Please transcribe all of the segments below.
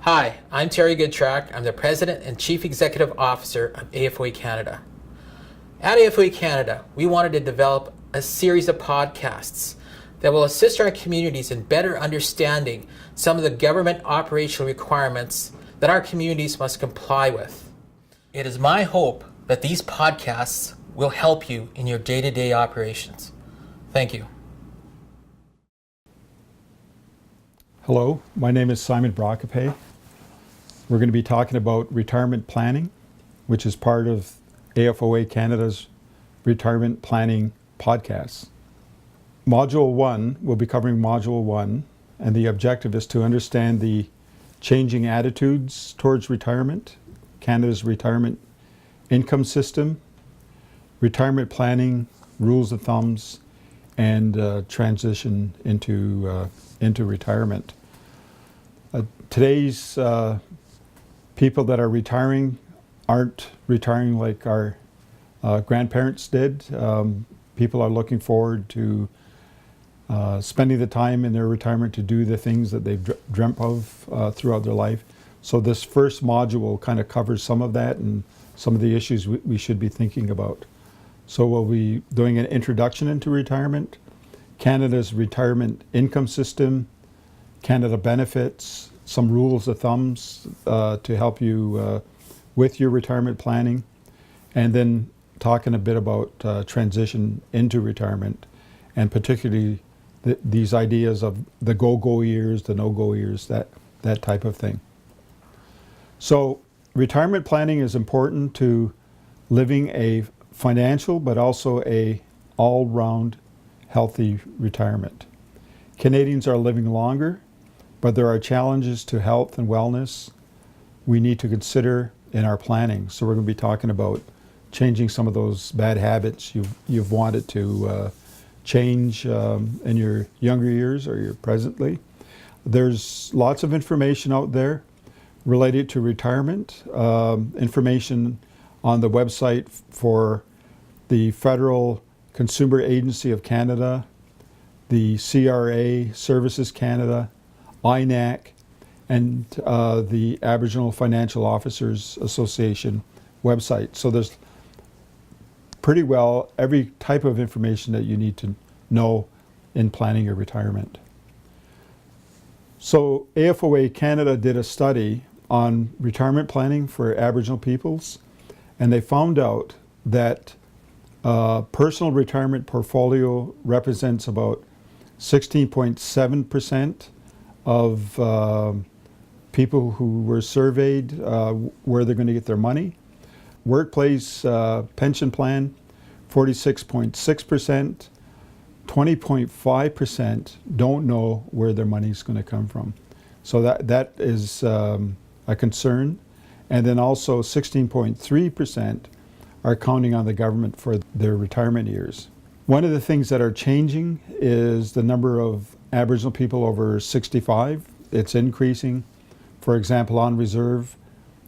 Hi, I'm Terry Goodtrack. I'm the President and Chief Executive Officer of AFOA Canada. At AFOA Canada, we wanted to develop a series of podcasts that will assist our communities in better understanding some of the government operational requirements that our communities must comply with. It is my hope that these podcasts will help you in your day-to-day operations. Thank you. Hello, my name is Simon Brockapay. We're going to be talking about retirement planning, which is part of AFOA Canada's retirement planning podcasts. Module 1, we'll be covering Module 1, and the objective is to understand the changing attitudes towards retirement, Canada's retirement income system, retirement planning, rules of thumbs, and transition into retirement. Today's people that are retiring aren't retiring like our grandparents did. People are looking forward to spending the time in their retirement to do the things that they've dreamt of throughout their life. So this first module kind of covers some of that and some of the issues we should be thinking about. So we'll be doing an introduction into retirement, Canada's retirement income system, Canada benefits, some rules of thumbs to help you with your retirement planning, and then talking a bit about transition into retirement, and particularly these ideas of the go-go years, the no-go years, that type of thing. So retirement planning is important to living a financial but also a all-round healthy retirement. Canadians are living longer, but there are challenges to health and wellness we need to consider in our planning. So we're going to be talking about changing some of those bad habits you've wanted to change in your younger years or your presently. There's lots of information out there related to retirement, information on the website for the Federal Consumer Agency of Canada, the CRA Services Canada, INAC, and the Aboriginal Financial Officers Association website. So there's pretty well every type of information that you need to know in planning your retirement. So AFOA Canada did a study on retirement planning for Aboriginal peoples, and they found out that personal retirement portfolio represents about 16.7% of people who were surveyed where they're going to get their money. Workplace pension plan, 46.6%. 20.5% don't know where their money is going to come from. So that is a concern. And then also 16.3% are counting on the government for their retirement years. One of the things that are changing is the number of Aboriginal people over 65. It's increasing. For example, on reserve,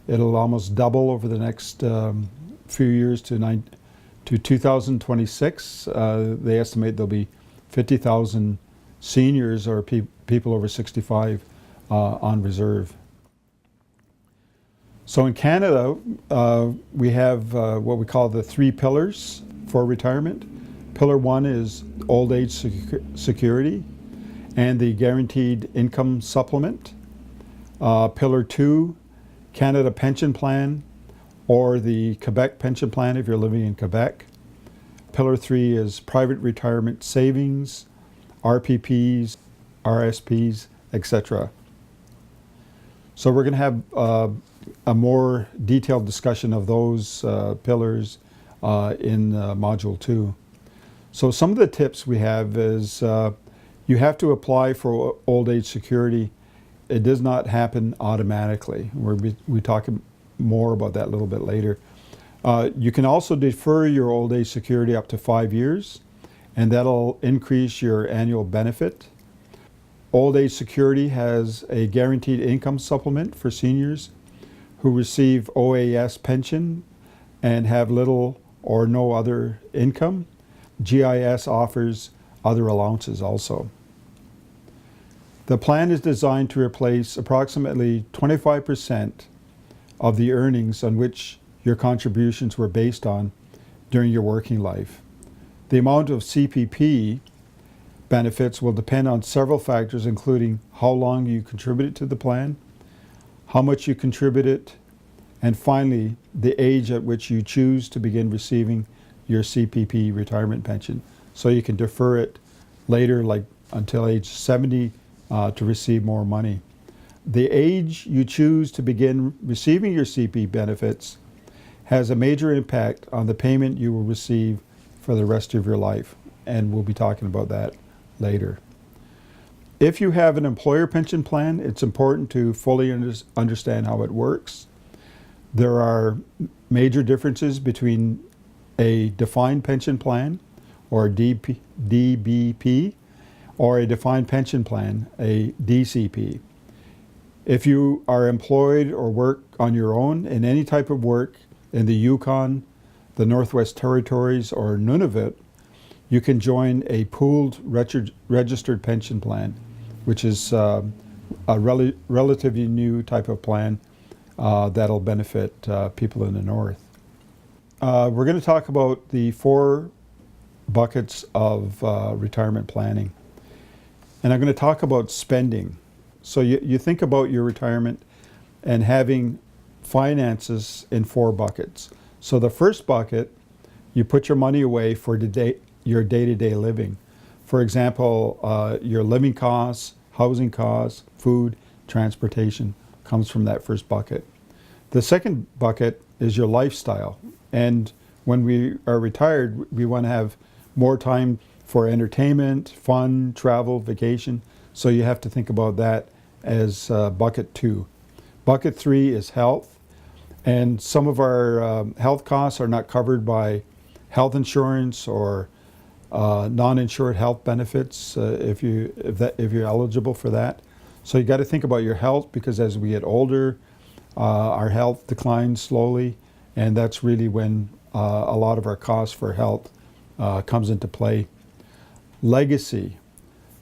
it'll almost double over the next few years to 2026. They estimate there'll be 50,000 seniors or people over 65 on reserve. So in Canada, we have what we call the 3 pillars for retirement. Pillar 1 is old age security and the guaranteed income supplement. Pillar 2, Canada Pension Plan, or the Quebec Pension Plan if you're living in Quebec. Pillar 3 is private retirement savings, RPPs, RSPs, etc. So we're going to have a more detailed discussion of those pillars in Module 2. So some of the tips we have is you have to apply for old age security. It does not happen automatically. We talk more about that a little bit later. You can also defer your old age security up to 5 years, and that'll increase your annual benefit. Old age security has a guaranteed income supplement for seniors who receive OAS pension and have little or no other income. GIS offers other allowances also. The plan is designed to replace approximately 25% of the earnings on which your contributions were based on during your working life. The amount of CPP benefits will depend on several factors, including how long you contributed to the plan, how much you contributed, and finally, the age at which you choose to begin receiving your CPP retirement pension. So you can defer it later, like until age 70, to receive more money. The age you choose to begin receiving your CPP benefits has a major impact on the payment you will receive for the rest of your life, and we'll be talking about that later. If you have an employer pension plan, it's important to fully understand how it works. There are major differences between a defined pension plan, or DBP, or a defined pension plan, a DCP. If you are employed or work on your own in any type of work in the Yukon, the Northwest Territories, or Nunavut, you can join a pooled registered pension plan, which is a relatively new type of plan that'll benefit people in the North. We're going to talk about the 4 buckets of retirement planning. And I'm going to talk about spending. So you think about your retirement and having finances in 4 buckets. So the first bucket, you put your money away for your day-to-day living. For example, your living costs, housing costs, food, transportation comes from that first bucket. The second bucket is your lifestyle. And when we are retired, we want to have more time for entertainment, fun, travel, vacation. So you have to think about that as bucket 2. Bucket 3 is health. And some of our health costs are not covered by health insurance or non-insured health benefits if you're eligible for that. So you got to think about your health, because as we get older, our health declines slowly, and that's really when a lot of our costs for health comes into play. Legacy.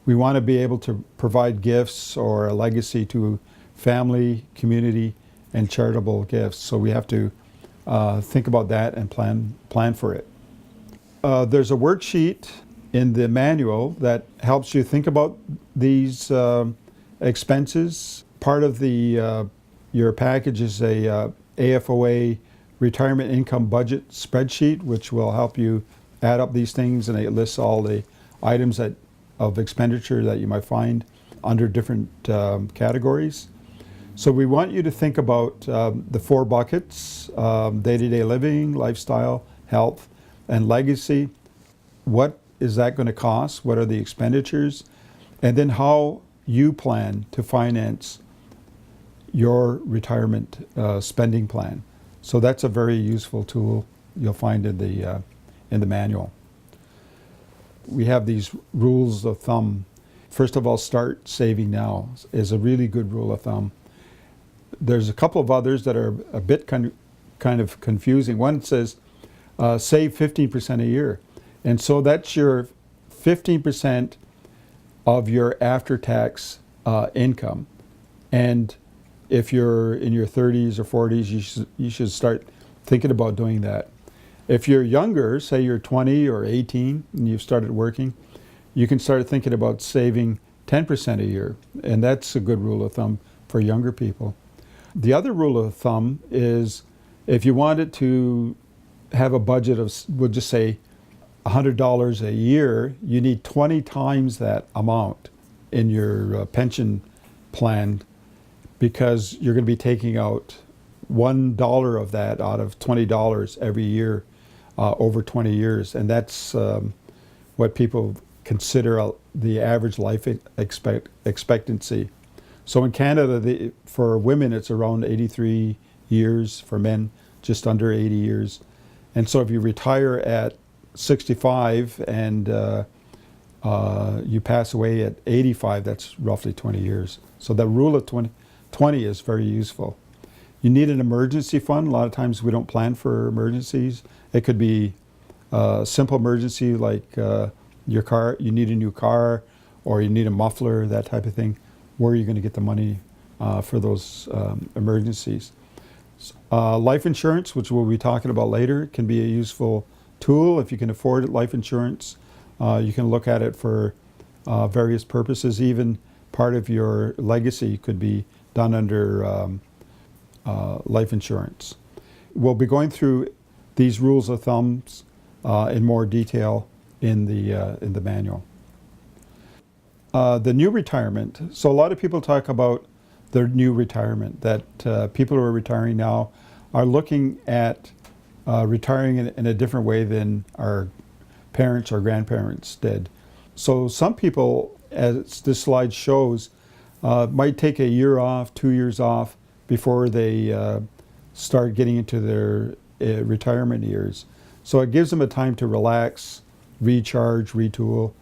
We want to be able to provide gifts or a legacy to family, community, and charitable gifts. So we have to think about that and plan for it. There's a worksheet in the manual that helps you think about these expenses. Part of your package is a AFOA retirement income budget spreadsheet, which will help you add up these things, and it lists all the items of expenditure that you might find under different categories. So we want you to think about the 4 buckets: day-to-day living, lifestyle, health, and legacy. What is that going to cost? What are the expenditures? And then how you plan to finance your retirement spending plan. So that's a very useful tool you'll find in the manual. We have these rules of thumb. First of all, start saving now is a really good rule of thumb. There's a couple of others that are a bit kind of confusing. One says save 15% a year. And so that's your 15% of your after-tax income. And if you're in your 30s or 40s, you should start thinking about doing that. If you're younger, say you're 20 or 18 and you've started working, you can start thinking about saving 10% a year. And that's a good rule of thumb for younger people. The other rule of thumb is if you wanted to have a budget of, we'll just say, $100 a year, you need 20 times that amount in your pension plan, because you're going to be taking out $1 of that out of $20 every year over 20 years. And that's what people consider the average life expectancy. So in Canada, for women, it's around 83 years. For men, just under 80 years. And so if you retire at 65 and you pass away at 85, that's roughly 20 years. So the rule of 20 is very useful. You need an emergency fund. A lot of times we don't plan for emergencies. It could be a simple emergency like your car, you need a new car, or you need a muffler, that type of thing. where you're going to get the money for those emergencies. Life insurance, which we'll be talking about later, can be a useful tool if you can afford life insurance. You can look at it for various purposes. Even part of your legacy could be done under life insurance. We'll be going through these rules of thumbs in more detail in the manual. The new retirement. So a lot of people talk about their new retirement, that people who are retiring now are looking at retiring in a different way than our parents or grandparents did. So some people, as this slide shows, might take a year off, 2 years off before they start getting into their retirement years. So it gives them a time to relax, recharge, retool.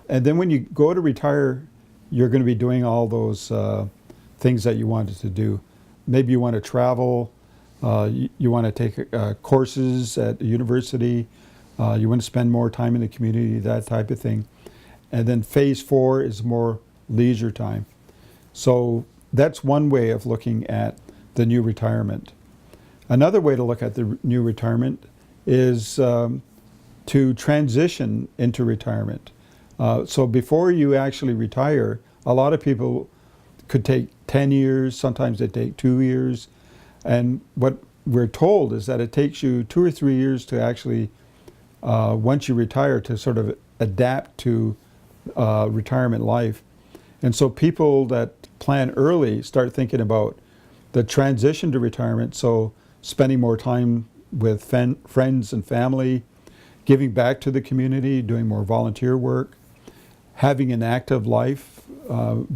And then when you go to retire, you're going to be doing all those things that you wanted to do. Maybe you want to travel, you want to take courses at university, you want to spend more time in the community, that type of thing. And then phase 4 is more leisure time. So that's one way of looking at the new retirement. Another way to look at the new retirement is to transition into retirement. So before you actually retire, a lot of people could take 10 years, sometimes they take 2 years. And what we're told is that it takes you 2 or 3 years to actually, once you retire, to sort of adapt to retirement life. And so people that plan early start thinking about the transition to retirement, so spending more time with friends and family, giving back to the community, doing more volunteer work, having an active life,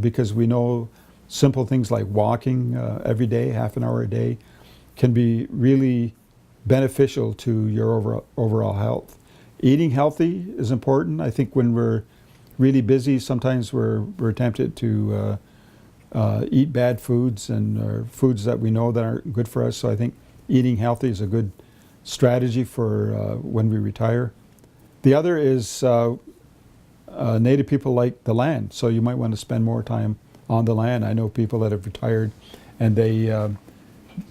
because we know simple things like walking every day, half an hour a day, can be really beneficial to your overall health. Eating healthy is important. I think when we're really busy, sometimes we're tempted to eat bad foods and foods that we know that aren't good for us. So I think eating healthy is a good strategy for when we retire. The other is Native people like the land, so you might want to spend more time on the land. I know people that have retired and they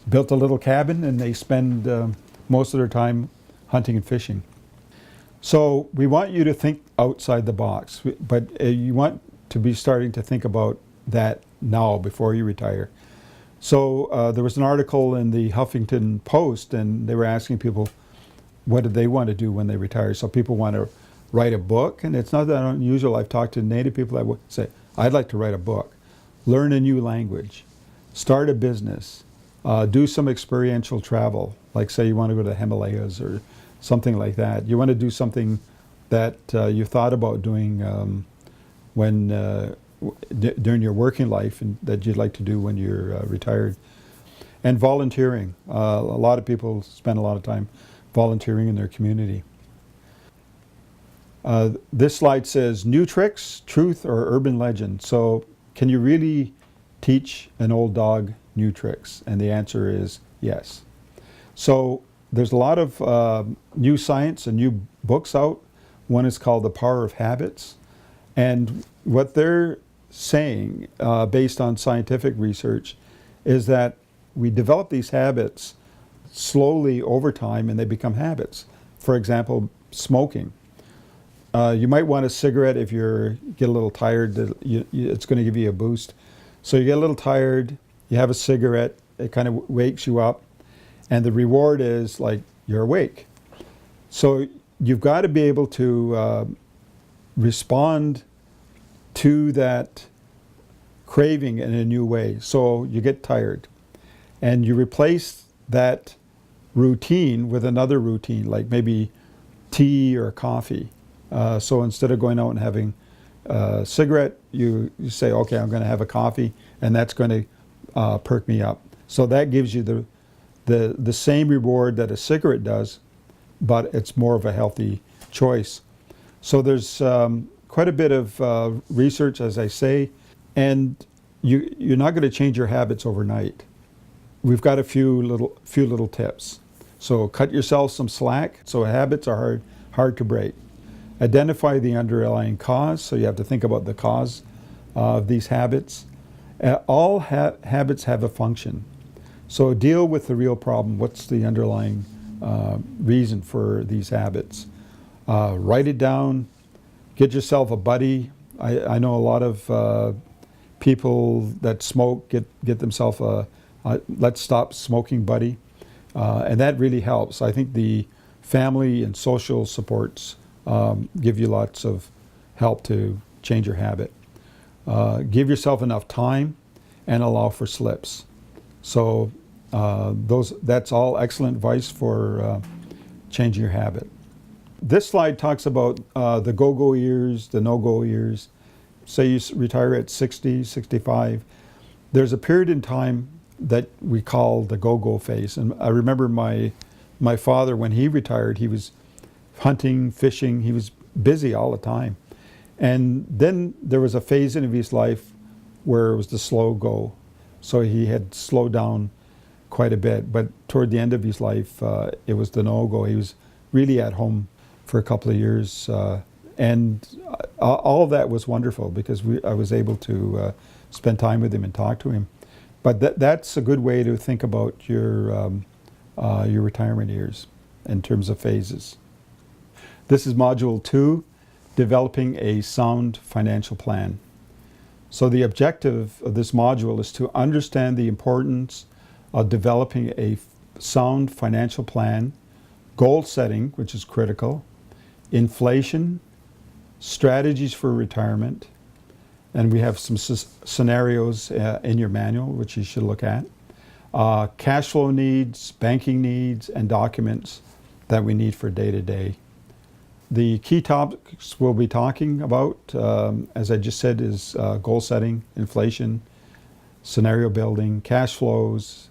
built a little cabin and they spend most of their time hunting and fishing. So we want you to think outside the box, but you want to be starting to think about that now before you retire. So there was an article in the Huffington Post and they were asking people what did they want to do when they retire. So people want to write a book, and it's not that unusual. I've talked to Native people that would say, I'd like to write a book, learn a new language, start a business, do some experiential travel, like say you want to go to the Himalayas or something like that. You want to do something that you thought about doing during your working life and that you'd like to do when you're retired. And volunteering. A lot of people spend a lot of time volunteering in their community. This slide says, new tricks, truth, or urban legend. So can you really teach an old dog new tricks? And the answer is yes. So there's a lot of new science and new books out. One is called The Power of Habits. And what they're saying, based on scientific research, is that we develop these habits slowly over time and they become habits. For example, smoking. You might want a cigarette if you get a little tired. It's going to give you a boost. So you get a little tired, you have a cigarette, it kind of wakes you up, and the reward is like you're awake. So you've got to be able to respond to that craving in a new way. So you get tired, and you replace that routine with another routine, like maybe tea or coffee. So instead of going out and having a cigarette, you say, okay, I'm going to have a coffee, and that's going to perk me up. So that gives you the same reward that a cigarette does, but it's more of a healthy choice. So there's quite a bit of research, as I say, and you're not going to change your habits overnight. We've got a few little tips. So cut yourself some slack. So habits are hard to break. Identify the underlying cause. So you have to think about the cause of these habits, All habits have a function. So deal with the real problem. What's the underlying reason for these habits? Write it down. Get yourself a buddy. I know a lot of people that smoke get themselves a let's stop smoking buddy, and that really helps. I think the family and social supports give you lots of help to change your habit. Give yourself enough time and allow for slips. So that's all excellent advice for changing your habit. This slide talks about the go-go years, the no-go years. Say you retire at 60, 65. There's a period in time that we call the go-go phase. And I remember my father, when he retired, he was hunting, fishing, he was busy all the time. And then there was a phase in his life where it was the slow go. So he had slowed down quite a bit. But toward the end of his life, it was the no-go. He was really at home for a couple of years. And all of that was wonderful because I was able to spend time with him and talk to him. But that's a good way to think about your retirement years in terms of phases. This is Module 2, Developing a Sound Financial Plan. So the objective of this module is to understand the importance of developing a sound financial plan, goal setting, which is critical, inflation, strategies for retirement, and we have some scenarios in your manual which you should look at, cash flow needs, banking needs, and documents that we need for day-to-day. The key topics we'll be talking about, as I just said, is goal setting, inflation, scenario building, cash flows,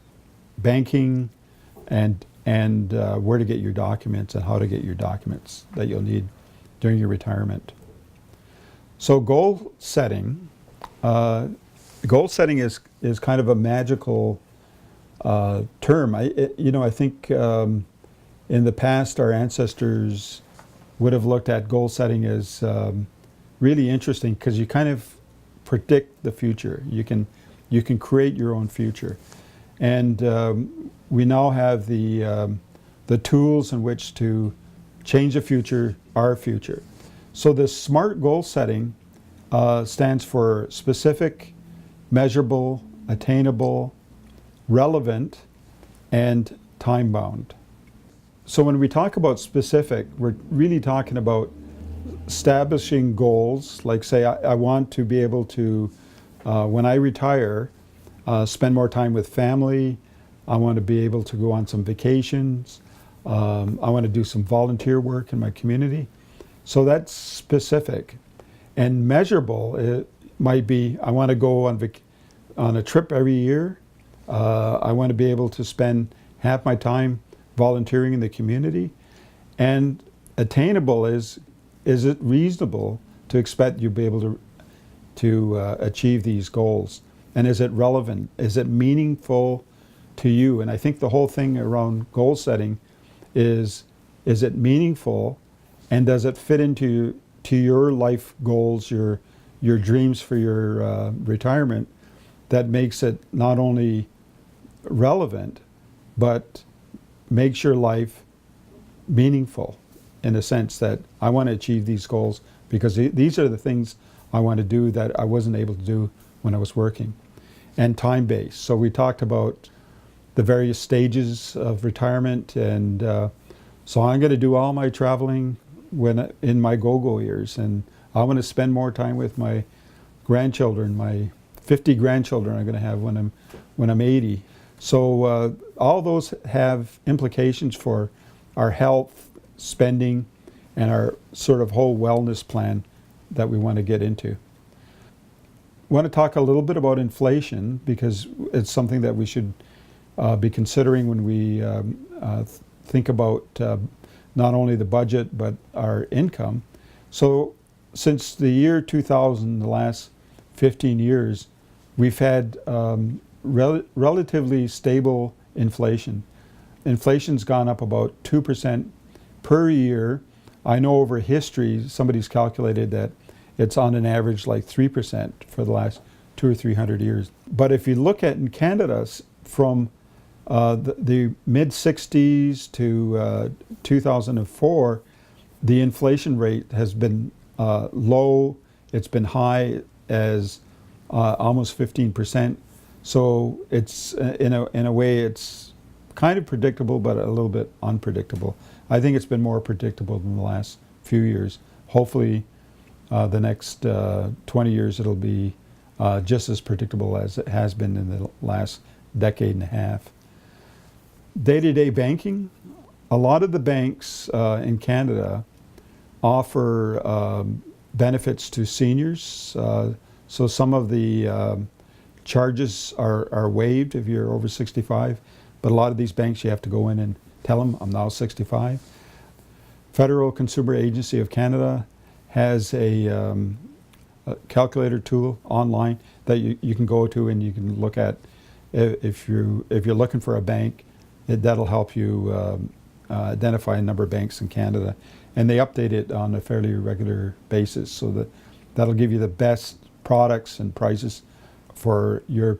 banking, and where to get your documents and how to get your documents that you'll need during your retirement. So goal setting is kind of a magical term. I think in the past our ancestors would have looked at goal setting as really interesting because you kind of predict the future. You can create your own future, and we now have the tools in which to change the future, our future. So this SMART goal setting stands for specific, measurable, attainable, relevant, and time-bound. So when we talk about specific, we're really talking about establishing goals, like say I want to be able to, when I retire, spend more time with family. I want to be able to go on some vacations. I want to do some volunteer work in my community. So that's specific. And measurable, it might be I want to go on a trip every year. I want to be able to spend half my time volunteering in the community. And attainable is it reasonable to expect you'll be able to achieve these goals? And is it relevant? Is it meaningful to you? And I think the whole thing around goal setting is it meaningful, and does it fit into your life goals, your dreams for your retirement, that makes it not only relevant, but makes your life meaningful in a sense that I want to achieve these goals because these are the things I want to do that I wasn't able to do when I was working. And time-based. So we talked about the various stages of retirement, and so I'm going to do all my traveling in my go-go years, and I want to spend more time with my grandchildren, my 50 grandchildren I'm going to have when I'm 80. So all those have implications for our health, spending, and our sort of whole wellness plan that we want to get into. I want to talk a little bit about inflation because it's something that we should be considering when we think about not only the budget but our income. So since the year 2000, the last 15 years, we've had relatively stable inflation. Inflation's gone up about 2% per year. I know over history, somebody's calculated that it's on an average like 3% for the last 200 or 300 years. But if you look at in Canada from the mid 60s to 2004, the inflation rate has been low. It's been high as almost 15%. So it's in a way it's kind of predictable, but a little bit unpredictable. I think it's been more predictable than the last few years. Hopefully, the next 20 years it'll be just as predictable as it has been in the last decade and a half. Day-to-day banking, a lot of the banks in Canada offer benefits to seniors. So some of the charges are waived if you're over 65, but a lot of these banks you have to go in and tell them, I'm now 65. Federal Consumer Agency of Canada has a calculator tool online that you can go to and you can look at if you're looking for a bank. That'll help you identify a number of banks in Canada, and they update it on a fairly regular basis, so that'll give you the best products and prices for your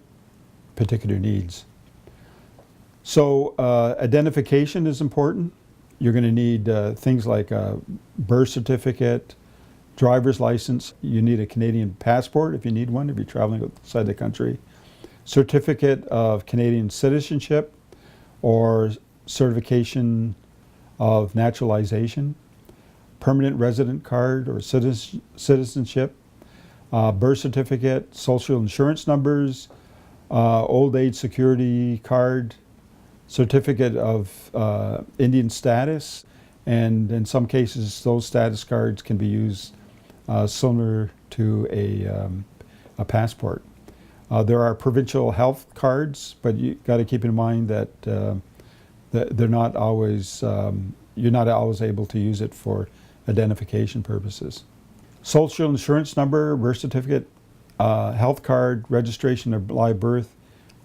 particular needs. So identification is important. You're going to need things like a birth certificate, driver's license. You need a Canadian passport if you need one, if you're traveling outside the country. Certificate of Canadian citizenship or certification of naturalization, permanent resident card or citizenship, birth certificate, social insurance numbers, old age security card, certificate of Indian status, and in some cases those status cards can be used similar to a passport. There are provincial health cards, but you got to keep in mind that they're not always, you're not always able to use it for identification purposes. Social insurance number, birth certificate, health card, registration of live birth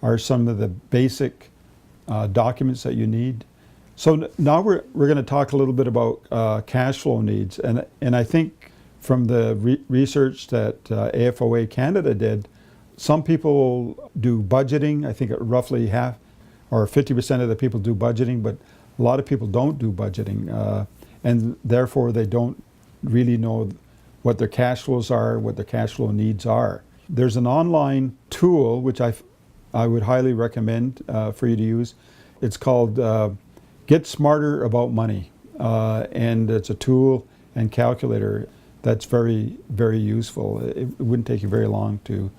are some of the basic documents that you need. So now we're going to talk a little bit about cash flow needs, and I think from the research that AFOA Canada did, some people do budgeting. I think roughly half or 50% of the people do budgeting, but a lot of people don't do budgeting, and therefore they don't really know what their cash flows are, what their cash flow needs are. There's an online tool which I would highly recommend for you to use. It's called Get Smarter About Money, and it's a tool and calculator that's very, very useful. It wouldn't take you very long to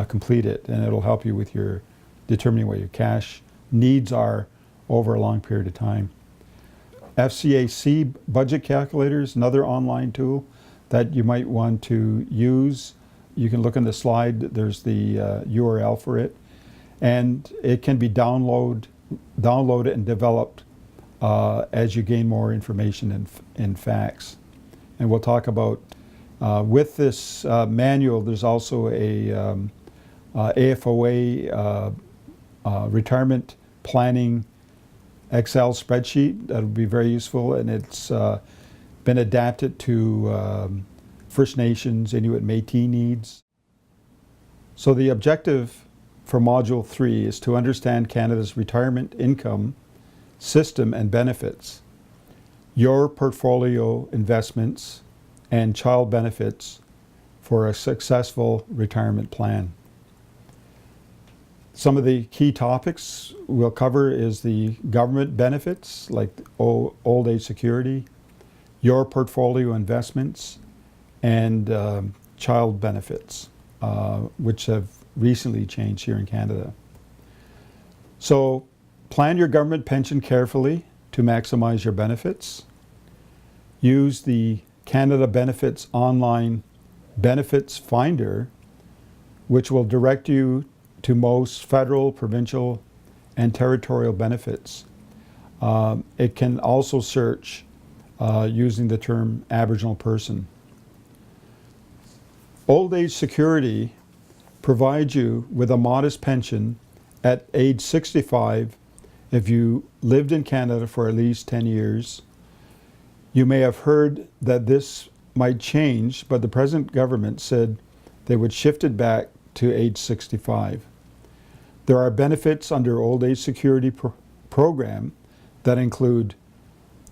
complete it, and it'll help you with your determining what your cash needs are over a long period of time. FCAC budget calculator is another online tool that you might want to use. You can look on the slide, there's the URL for it, and it can be downloaded and developed as you gain more information and facts. And we'll talk about, with this manual, there's also a AFOA retirement planning Excel spreadsheet that would be very useful, and it's been adapted to First Nations, Inuit, Métis needs. So the objective for Module 3 is to understand Canada's retirement income system and benefits, your portfolio investments, and child benefits for a successful retirement plan. Some of the key topics we'll cover is the government benefits like old age security, your portfolio investments, and child benefits, which have recently changed here in Canada. So plan your government pension carefully to maximize your benefits. Use the Canada Benefits Online Benefits Finder, which will direct you to most federal, provincial, and territorial benefits. It can also search using the term Aboriginal person. Old age security provides you with a modest pension at age 65 if you lived in Canada for at least 10 years. You may have heard that this might change, but the present government said they would shift it back to age 65. There are benefits under Old Age Security Program that include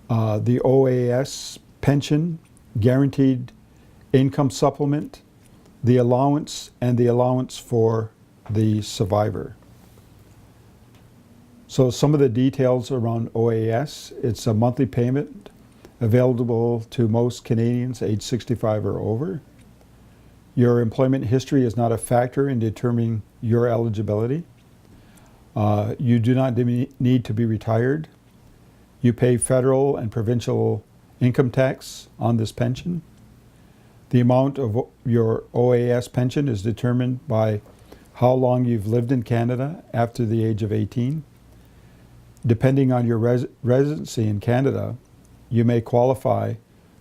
the OAS pension, guaranteed income supplement, the allowance, and the allowance for the survivor. So some of the details around OAS, it's a monthly payment available to most Canadians age 65 or over. Your employment history is not a factor in determining your eligibility. You do not need to be retired. You pay federal and provincial income tax on this pension. The amount of your OAS pension is determined by how long you've lived in Canada after the age of 18. Depending on your residency in Canada, you may qualify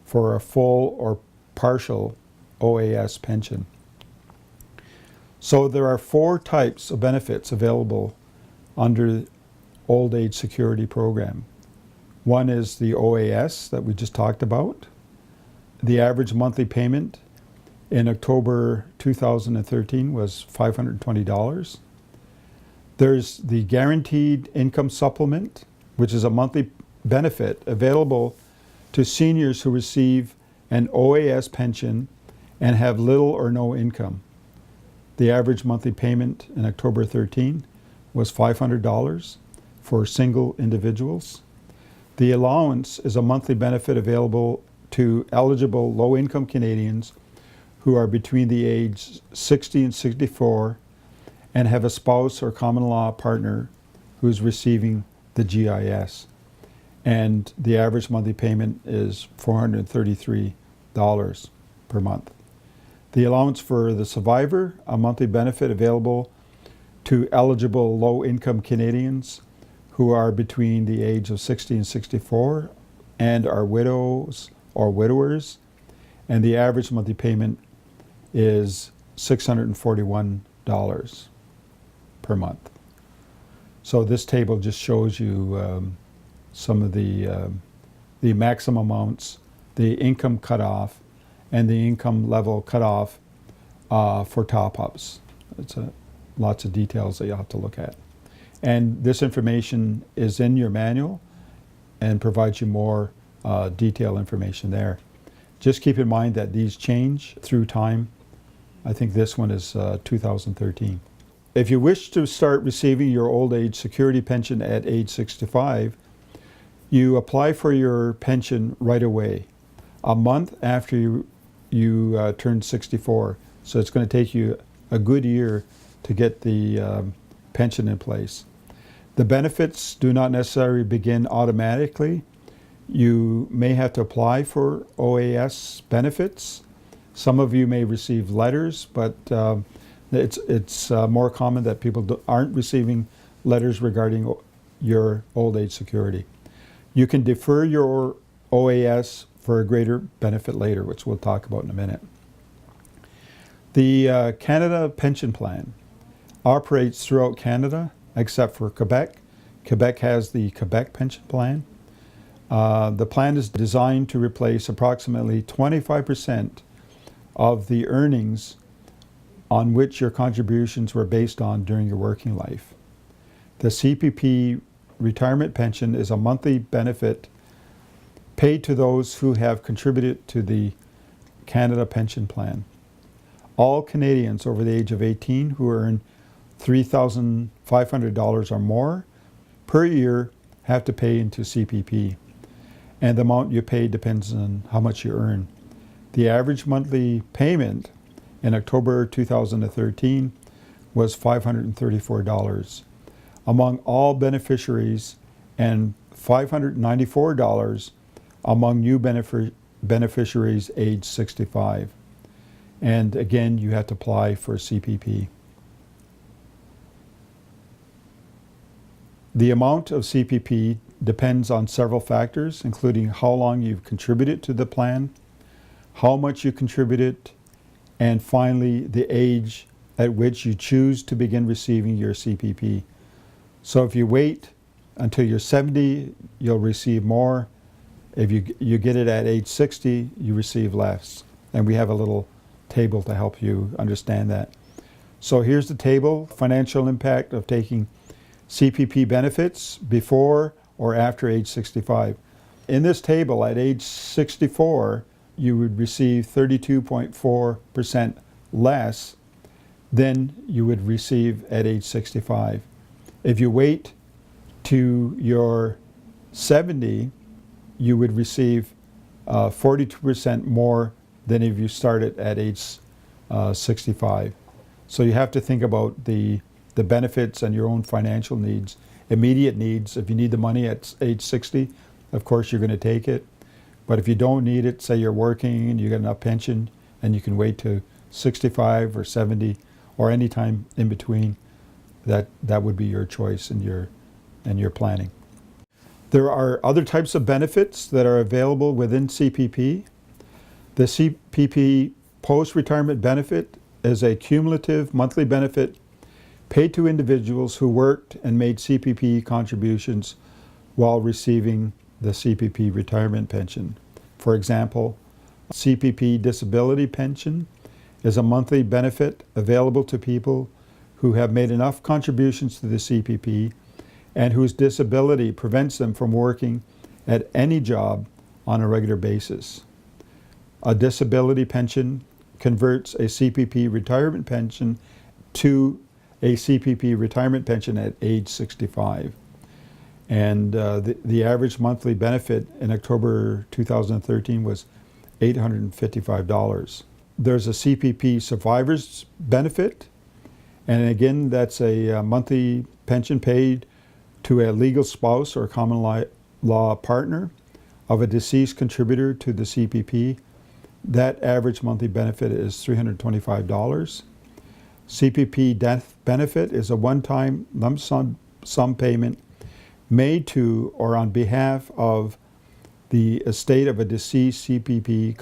for a full or partial OAS pension. So there are 4 types of benefits available under Old Age Security Program. One is the OAS that we just talked about. The average monthly payment in October 2013 was $520. There's the Guaranteed Income Supplement, which is a monthly benefit available to seniors who receive an OAS pension and have little or no income. The average monthly payment in October 13 was $500 for single individuals. The allowance is a monthly benefit available to eligible low-income Canadians who are between the age 60 and 64 and have a spouse or common law partner who's receiving the GIS. And the average monthly payment is $433 per month. The allowance for the survivor, a monthly benefit available to eligible low-income Canadians who are between the age of 60 and 64 and are widows or widowers. And the average monthly payment is $641 per month. So this table just shows you some of the maximum amounts, the income cutoff, and the income level cutoff for top-ups. It's lots of details that you'll have to look at. And this information is in your manual and provides you more detailed information there. Just keep in mind that these change through time. I think this one is 2013. If you wish to start receiving your old age security pension at age 65, you apply for your pension right away, a month after you turn 64. So it's going to take you a good year to get the pension in place. The benefits do not necessarily begin automatically. You may have to apply for OAS benefits. Some of you may receive letters, but it's more common that people aren't receiving letters regarding your old age security. You can defer your OAS for a greater benefit later, which we'll talk about in a minute. The Canada Pension Plan operates throughout Canada except for Quebec. Quebec has the Quebec Pension Plan. The plan is designed to replace approximately 25% of the earnings on which your contributions were based on during your working life. The CPP retirement pension is a monthly benefit paid to those who have contributed to the Canada Pension Plan. All Canadians over the age of 18 who earn $3,500 or more per year have to pay into CPP, and the amount you pay depends on how much you earn. The average monthly payment in October 2013 was $534 among all beneficiaries and $594 among new beneficiaries age 65. And again, you have to apply for CPP. The amount of CPP depends on several factors, including how long you've contributed to the plan, how much you contributed, and finally, the age at which you choose to begin receiving your CPP. So if you wait until you're 70, you'll receive more. If you get it at age 60, you receive less. And we have a little table to help you understand that. So here's the table, financial impact of taking CPP benefits before or after age 65. In this table, at age 64, you would receive 32.4% less than you would receive at age 65. If you wait to your 70, you would receive 42% more than if you started at age 65. So you have to think about the benefits and your own financial needs. Immediate needs, if you need the money at age 60, of course you're going to take it. But if you don't need it, say you're working and you get enough pension and you can wait to 65 or 70 or any time in between, that would be your choice and your planning. There are other types of benefits that are available within CPP. The CPP post-retirement benefit is a cumulative monthly benefit paid to individuals who worked and made CPP contributions while receiving the CPP retirement pension. For example, CPP disability pension is a monthly benefit available to people who have made enough contributions to the CPP and whose disability prevents them from working at any job on a regular basis. A disability pension converts a CPP retirement pension to a CPP retirement pension at age 65. And the average monthly benefit in October 2013 was $855. There's a CPP survivor's benefit, and again, that's a monthly pension paid to a legal spouse or common law partner of a deceased contributor to the CPP. That average monthly benefit is $325. CPP death benefit is a one-time lump sum payment made to or on behalf of the estate of a deceased CPP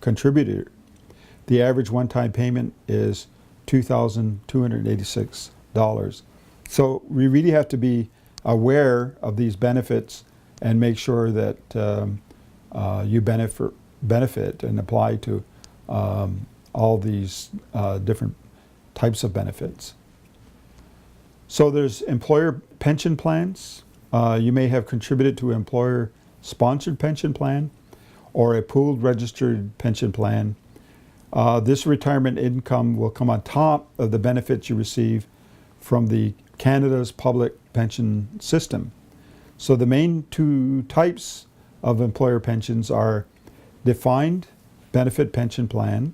contributor. The average one-time payment is $2,286. So we really have to be aware of these benefits and make sure that you benefit and apply to all these different types of benefits. So there's employer pension plans. You may have contributed to an employer-sponsored pension plan or a pooled registered pension plan. This retirement income will come on top of the benefits you receive from the Canada's public pension system. So the main two types of employer pensions are defined benefit pension plan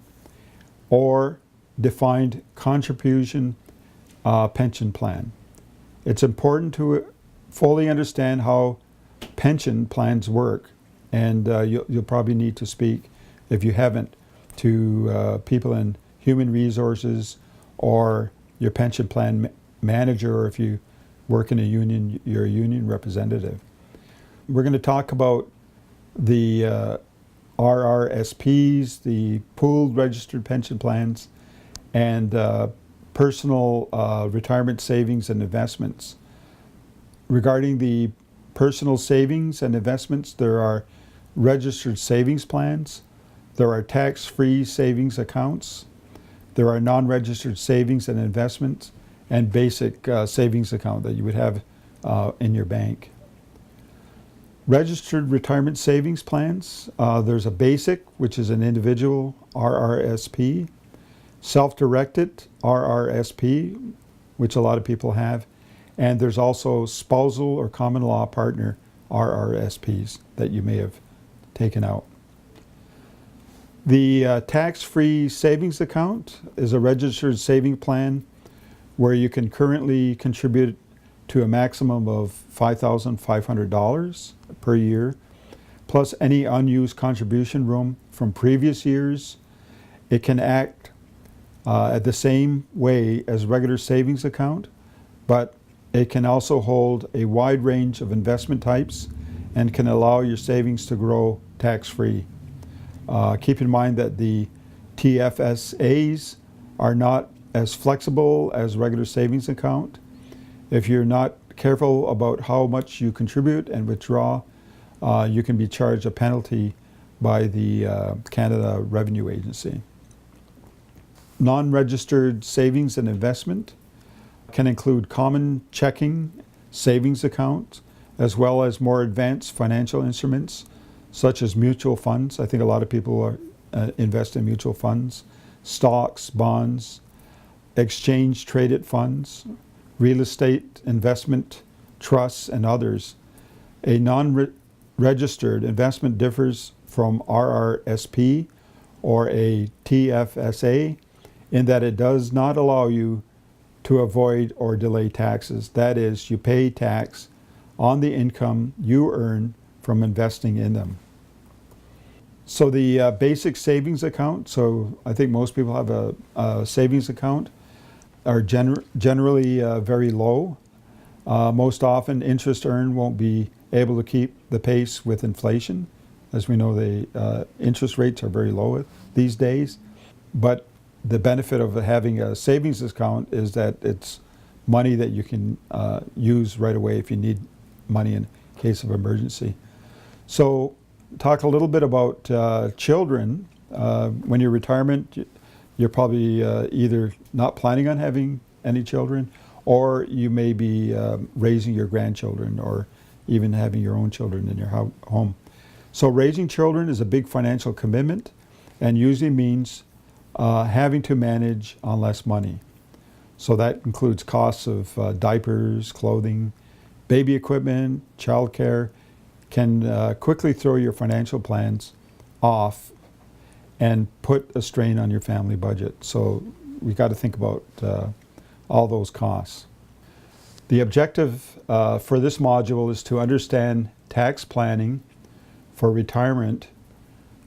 or defined contribution pension plan. It's important to fully understand how pension plans work, and you'll probably need to speak, if you haven't, to people in human resources or your pension plan manager, or if you work in a union, you're a union representative. We're going to talk about the RRSPs, the pooled registered pension plans, and personal retirement savings and investments. Regarding the personal savings and investments, there are registered savings plans, there are tax-free savings accounts, there are non-registered savings and investments, and basic savings account that you would have in your bank. Registered retirement savings plans, there's a basic, which is an individual RRSP, self-directed RRSP, which a lot of people have, and there's also spousal or common law partner RRSPs that you may have taken out. The tax-free savings account is a registered saving plan where you can currently contribute to a maximum of $5,500 per year, plus any unused contribution room from previous years. It can act at the same way as regular savings account, but it can also hold a wide range of investment types and can allow your savings to grow tax-free. Keep in mind that the TFSAs are not as flexible as regular savings account. If you're not careful about how much you contribute and withdraw, you can be charged a penalty by the Canada Revenue Agency. Non-registered savings and investment can include common checking, savings accounts, as well as more advanced financial instruments such as mutual funds. I think a lot of people are invest in mutual funds, stocks, bonds, exchange traded funds, real estate investment trusts, and others. A non-registered investment differs from RRSP or a TFSA in that it does not allow you to avoid or delay taxes. That is, you pay tax on the income you earn from investing in them. So the basic savings account, so I think most people have a savings account, are generally very low. Most often interest earned won't be able to keep the pace with inflation. As we know, the interest rates are very low these days. But the benefit of having a savings account is that it's money that you can use right away if you need money in case of emergency. So talk a little bit about children. When you're retirement, you're probably either not planning on having any children, or you may be raising your grandchildren, or even having your own children in your home. So raising children is a big financial commitment and usually means having to manage on less money. So that includes costs of diapers, clothing, baby equipment, childcare, can quickly throw your financial plans off and put a strain on your family budget. So we got to think about all those costs. The objective for this module is to understand tax planning for retirement,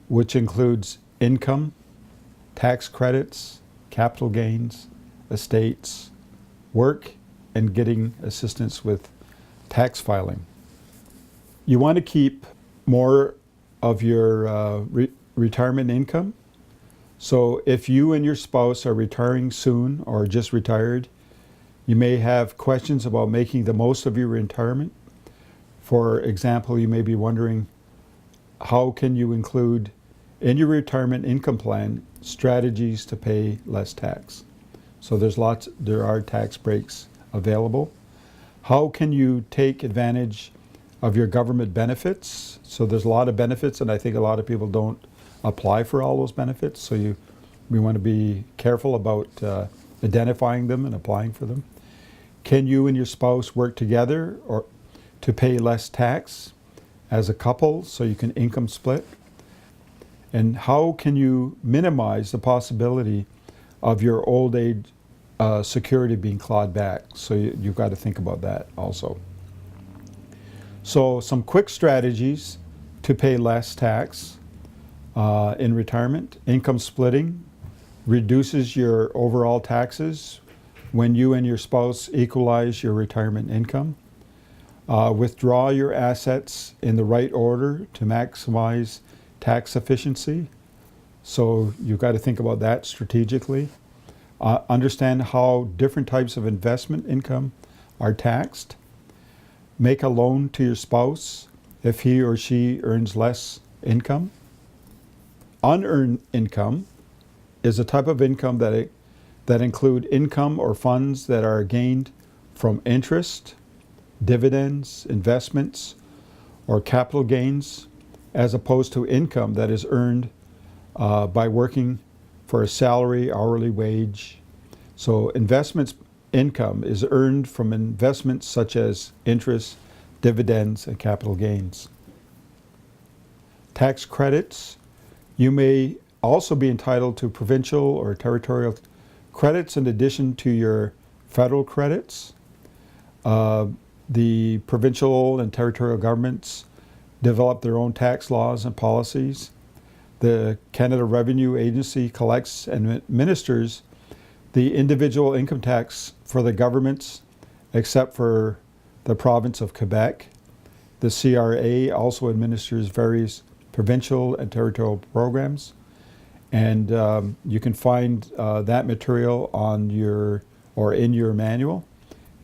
which includes income, tax credits, capital gains, estates, work, and getting assistance with tax filing. You want to keep more of your retirement income. So if you and your spouse are retiring soon or just retired, you may have questions about making the most of your retirement. For example, you may be wondering, how can you include in your retirement income plan strategies to pay less tax? So there are tax breaks available. How can you take advantage of your government benefits? So there's a lot of benefits, and I think a lot of people don't apply for all those benefits. So we want to be careful about identifying them and applying for them. Can you and your spouse work together or to pay less tax as a couple so you can income split? And how can you minimize the possibility of your old age security being clawed back? So you've got to think about that also. So some quick strategies to pay less tax in retirement. Income splitting reduces your overall taxes when you and your spouse equalize your retirement income. Withdraw your assets in the right order to maximize tax efficiency. So you've got to think about that strategically. Understand how different types of investment income are taxed. Make a loan to your spouse if he or she earns less income. Unearned income is a type of income that include income or funds that are gained from interest, dividends, investments, or capital gains, as opposed to income that is earned by working for a salary, hourly wage. So investments income is earned from investments such as interest, dividends, and capital gains. Tax credits. You may also be entitled to provincial or territorial credits in addition to your federal credits. The provincial and territorial governments develop their own tax laws and policies. The Canada Revenue Agency collects and administers the individual income tax for the governments, except for the province of Quebec. The CRA also administers various provincial and territorial programs. And you can find that material on in your manual.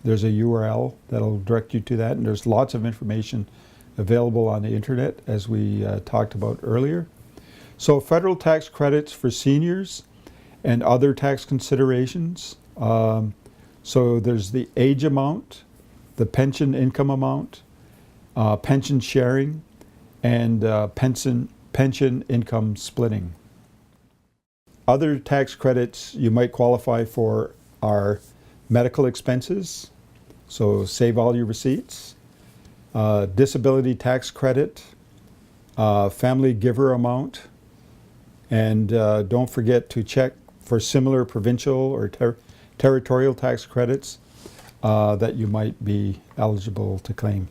There's a URL that'll direct you to that, and there's lots of information available on the internet, as we talked about earlier. So federal tax credits for seniors and other tax considerations. So there's the age amount, the pension income amount, pension sharing, and pension income splitting. Other tax credits you might qualify for are medical expenses, so save all your receipts, disability tax credit, family giver amount, and don't forget to check for similar provincial or territorial tax credits that you might be eligible to claim.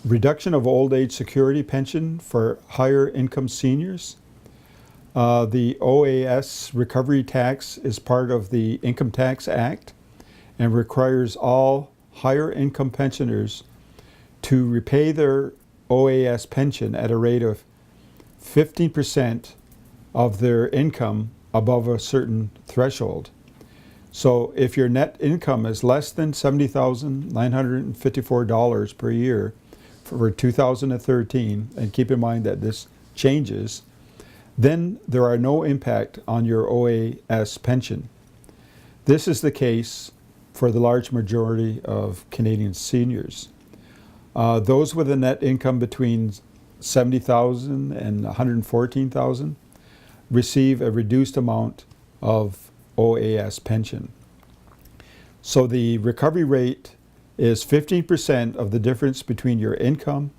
Reduction of old age security pension for higher income seniors. The OAS recovery tax is part of the Income Tax Act and requires all higher income pensioners to repay their OAS pension at a rate of 15% of their income above a certain threshold. So if your net income is less than $70,954 per year for 2013, and keep in mind that this changes, then there are no impact on your OAS pension. This is the case for the large majority of Canadian seniors. Those with a net income between $70,000 and $114,000 receive a reduced amount of OAS pension. So the recovery rate is 15% of the difference between your income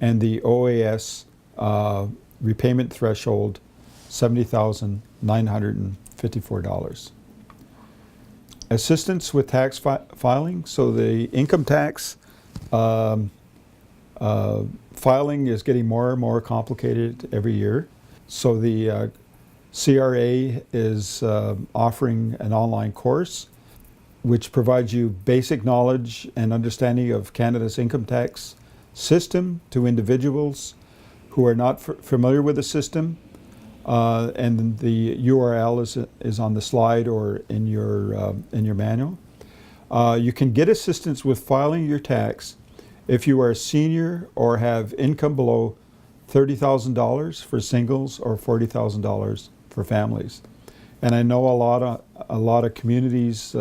and the OAS repayment threshold, $70,954. Assistance with tax filing. So the income tax filing is getting more and more complicated every year. So the CRA is offering an online course which provides you basic knowledge and understanding of Canada's income tax system to individuals who are not familiar with the system. And the URL is on the slide or in your manual. You can get assistance with filing your tax if you are a senior or have income below $30,000 for singles or $40,000 for families. And I know a lot of communities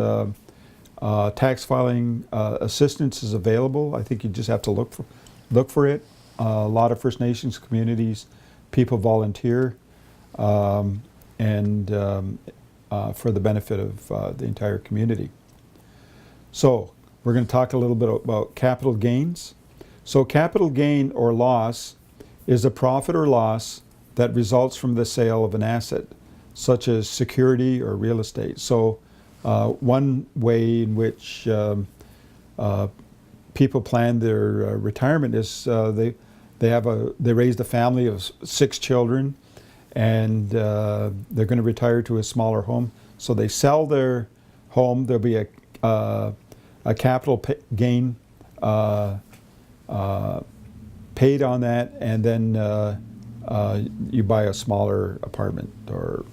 tax filing assistance is available. I think you just have to look for it. A lot of First Nations communities, people volunteer, and for the benefit of the entire community. So we're going to talk a little bit about capital gains. So capital gain or loss is a profit or loss that results from the sale of an asset, such as security or real estate. So one way in which people plan their retirement is they raised a family of 6 children, and they're going to retire to a smaller home. So they sell their home. There'll be a capital gain paid on that, and then you buy a smaller apartment or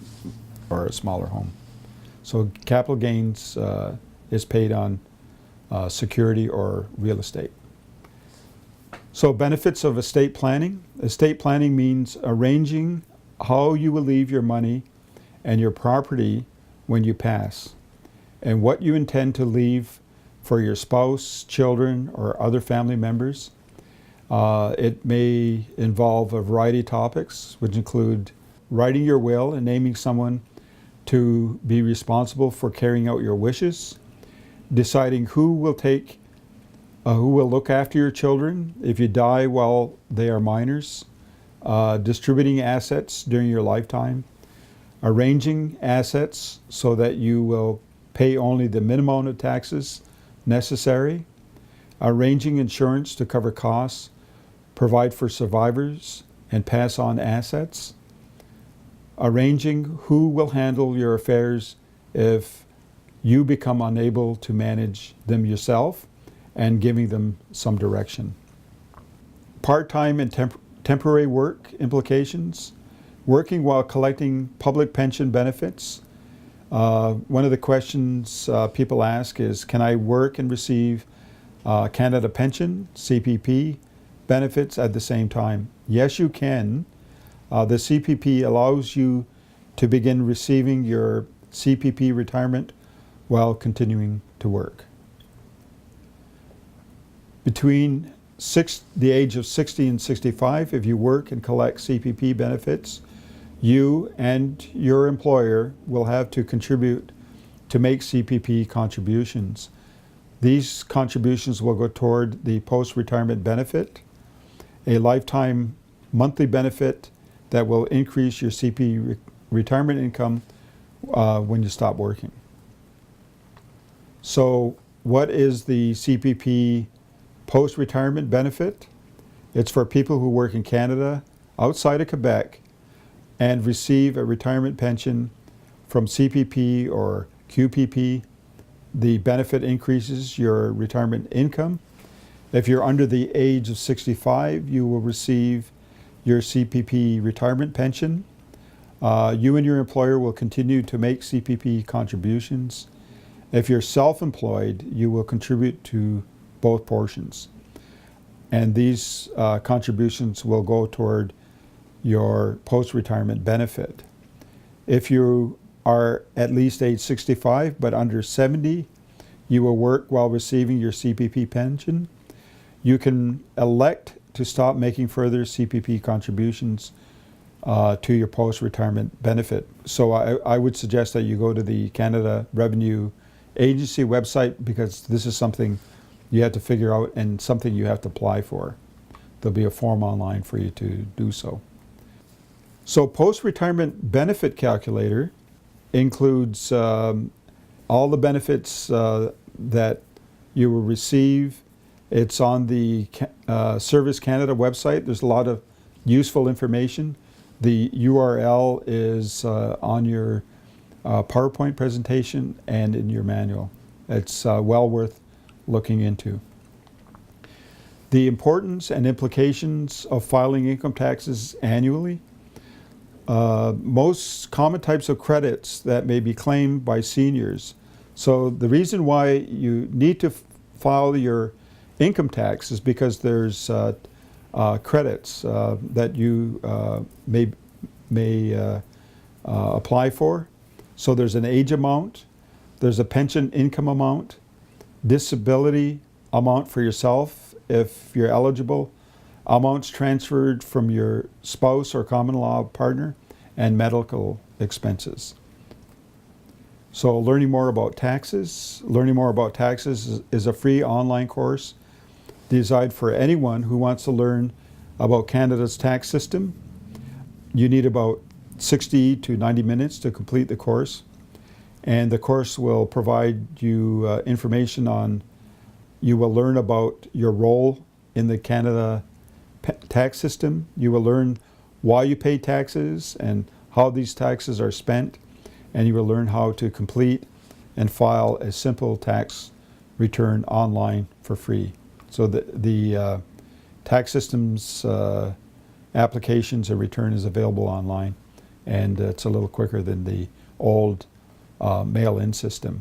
a smaller home. So capital gains is paid on security or real estate. So benefits of estate planning. Estate planning means arranging how you will leave your money and your property when you pass, and what you intend to leave for your spouse, children, or other family members. It may involve a variety of topics, which include writing your will and naming someone to be responsible for carrying out your wishes, deciding who will look after your children if you die while they are minors, distributing assets during your lifetime, arranging assets so that you will pay only the minimum of taxes necessary, arranging insurance to cover costs, provide for survivors, and pass on assets, arranging who will handle your affairs if you become unable to manage them yourself, and giving them some direction. Part-time and temporary work implications. Working while collecting public pension benefits. One of the questions people ask is, can I work and receive Canada Pension, CPP, benefits at the same time? Yes, you can. The CPP allows you to begin receiving your CPP retirement while continuing to work. Between the age of 60 and 65, if you work and collect CPP benefits, you and your employer will have to contribute to make CPP contributions. These contributions will go toward the post-retirement benefit, a lifetime monthly benefit that will increase your CPP retirement income when you stop working. So what is the CPP post-retirement benefit? It's for people who work in Canada outside of Quebec and receive a retirement pension from CPP or QPP. The benefit increases your retirement income. If you're under the age of 65, you will receive your CPP retirement pension. You and your employer will continue to make CPP contributions. If you're self-employed, you will contribute to both portions. And these contributions will go toward your post-retirement benefit. If you are at least age 65 but under 70, you will work while receiving your CPP pension. You can elect to stop making further CPP contributions to your post-retirement benefit. So I would suggest that you go to the Canada Revenue Agency website, because this is something you have to figure out and something you have to apply for. There'll be a form online for you to do so. So post-retirement benefit calculator includes all the benefits that you will receive. It's on the Service Canada website. There's a lot of useful information. The URL is on your PowerPoint presentation and in your manual. It's well worth looking into. The importance and implications of filing income taxes annually. Most common types of credits that may be claimed by seniors. So the reason why you need to file your income tax is because there's credits that you may apply for. So there's an age amount, there's a pension income amount, disability amount for yourself if you're eligible, amounts transferred from your spouse or common law partner, and medical expenses. So learning more about taxes. Learning more about taxes is a free online course designed for anyone who wants to learn about Canada's tax system. You need about 60 to 90 minutes to complete the course. And the course will provide you information on, you will learn about your role in the Canada tax system. You will learn why you pay taxes and how these taxes are spent. And you will learn how to complete and file a simple tax return online for free. So the tax system's applications and return is available online, and it's a little quicker than the old mail-in system.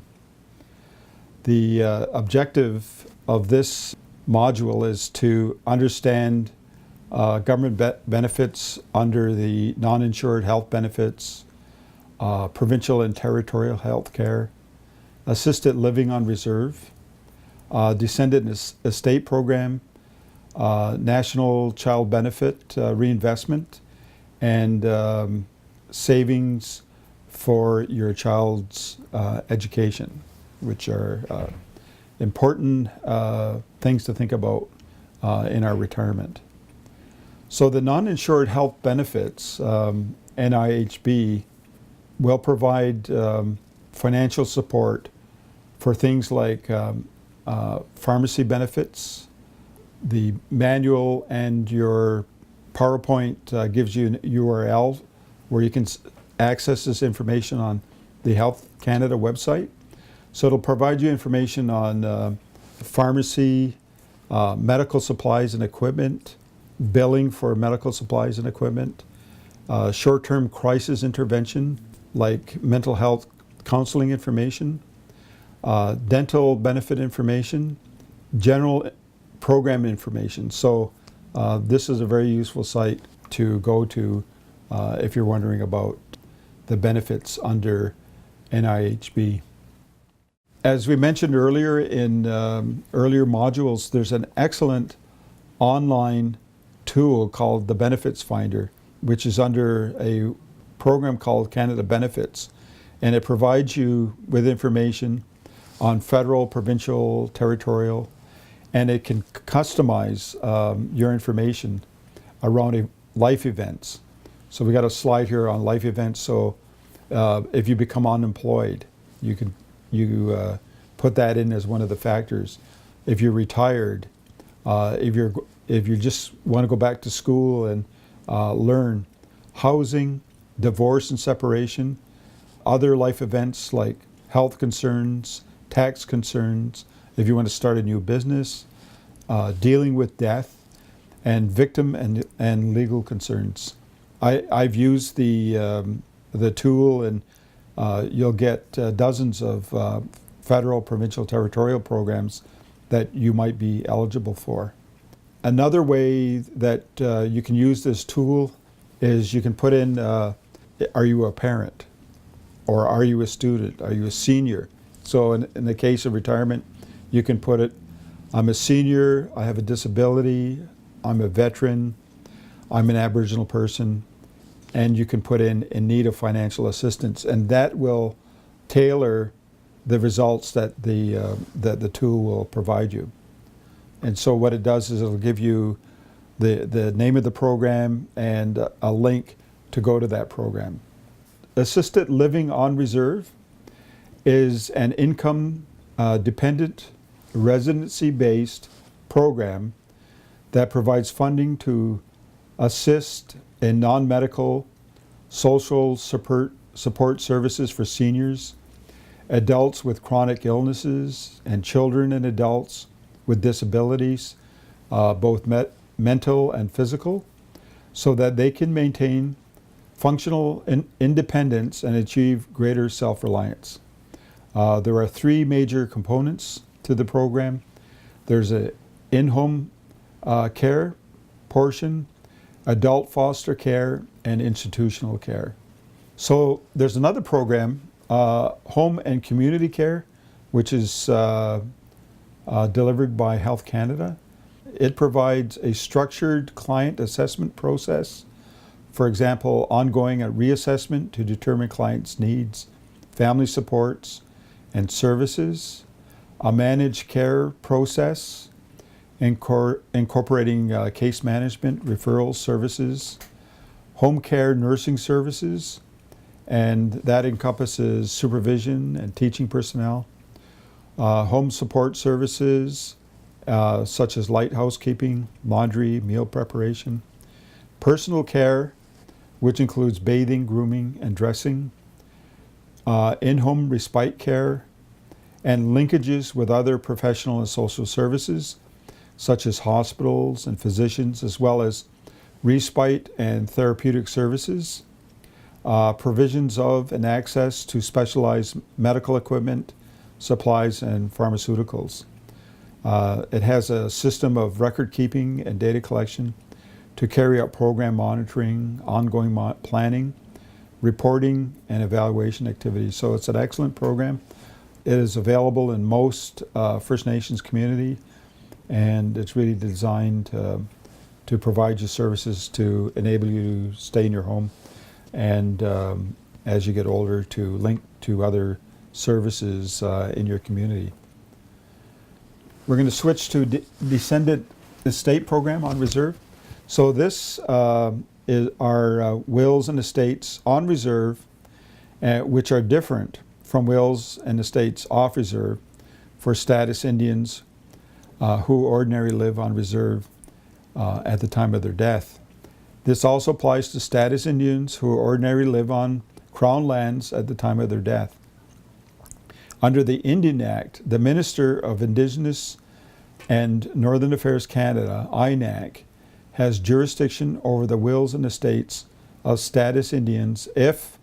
The objective of this module is to understand government benefits under the non-insured health benefits, provincial and territorial health care, assisted living on reserve, descendant estate program, national child benefit reinvestment, and savings for your child's education, which are important things to think about in our retirement. So the non-insured health benefits, NIHB, will provide financial support for things like pharmacy benefits. The manual and your PowerPoint gives you an URL where you can access this information on the Health Canada website. So it'll provide you information on pharmacy, medical supplies and equipment, billing for medical supplies and equipment, short-term crisis intervention like mental health counseling information, dental benefit information, general program information. So this is a very useful site to go to if you're wondering about the benefits under NIHB. As we mentioned earlier in earlier modules, there's an excellent online tool called the Benefits Finder, which is under a program called Canada Benefits, and it provides you with information on federal, provincial, territorial, and it can customize your information around life events. So we got a slide here on life events. So if you become unemployed, you put that in as one of the factors. If you're retired, if you just want to go back to school and learn, housing, divorce and separation, other life events like health concerns, tax concerns, if you want to start a new business, dealing with death, and victim and legal concerns. I've used the tool, and you'll get dozens of federal, provincial, territorial programs that you might be eligible for. Another way that you can use this tool is you can put in, are you a parent? Or are you a student? Are you a senior? So in the case of retirement, you can put it, I'm a senior, I have a disability, I'm a veteran, I'm an Aboriginal person, and you can put in need of financial assistance, and that will tailor the results that the tool will provide you. And so what it does is it'll give you the name of the program and a link to go to that program. Assisted Living on Reserve is an income dependent, residency-based program that provides funding to assist in non-medical social support services for seniors, adults with chronic illnesses, and children and adults with disabilities, both mental and physical, so that they can maintain functional independence and achieve greater self-reliance. There are three major components to the program. There's an in-home care portion, adult foster care, and institutional care. So there's another program, home and community care, which is delivered by Health Canada. It provides a structured client assessment process. For example, ongoing reassessment to determine clients' needs, family supports and services, a managed care process, incorporating case management, referral services, home care nursing services, and that encompasses supervision and teaching personnel, home support services, such as light housekeeping, laundry, meal preparation, personal care, which includes bathing, grooming, and dressing, in-home respite care, and linkages with other professional and social services, such as hospitals and physicians, as well as respite and therapeutic services, provisions of and access to specialized medical equipment, supplies, and pharmaceuticals. It has a system of record keeping and data collection to carry out program monitoring, ongoing planning, reporting, and evaluation activities. So it's an excellent program. It is available in most First Nations community, and it's really designed to provide you services to enable you to stay in your home, and as you get older, to link to other services in your community. We're going to switch to Descendant Estate Program on Reserve. So this is our wills and estates on reserve, which are different from wills and estates off reserve for status Indians who ordinarily live on reserve at the time of their death. This also applies to status Indians who ordinarily live on Crown lands at the time of their death. Under the Indian Act, the Minister of Indigenous and Northern Affairs Canada, INAC, has jurisdiction over the wills and estates of status Indians if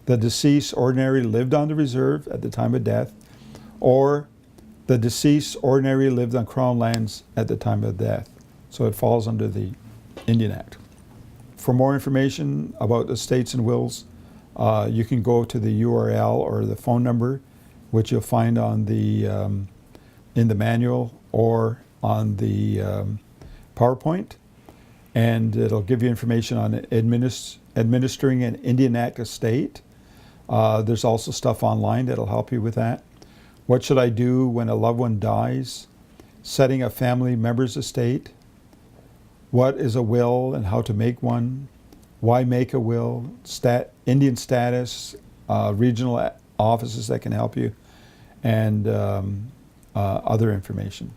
the deceased ordinarily lived on the reserve at the time of death, or the deceased ordinarily lived on Crown lands at the time of death. So it falls under the Indian Act. For more information about estates and wills, You can go to the URL or the phone number, which you'll find on the in the manual or on the PowerPoint, and it'll give you information on administering an Indian Act estate. There's also stuff online that'll help you with that. What should I do when a loved one dies? Setting a family member's estate. What is a will and how to make one? Why make a will? Indian status, regional offices that can help you, and other information.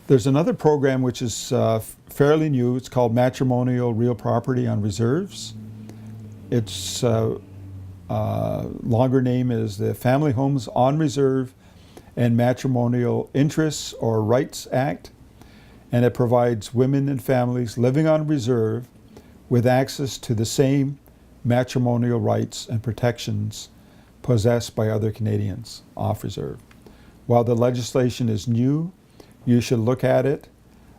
There's another program which is fairly new. It's called Matrimonial Real Property on Reserves. Its longer name is the Family Homes on Reserve and Matrimonial Interests or Rights Act, and it provides women and families living on reserve with access to the same matrimonial rights and protections possessed by other Canadians off reserve. While the legislation is new, you should look at it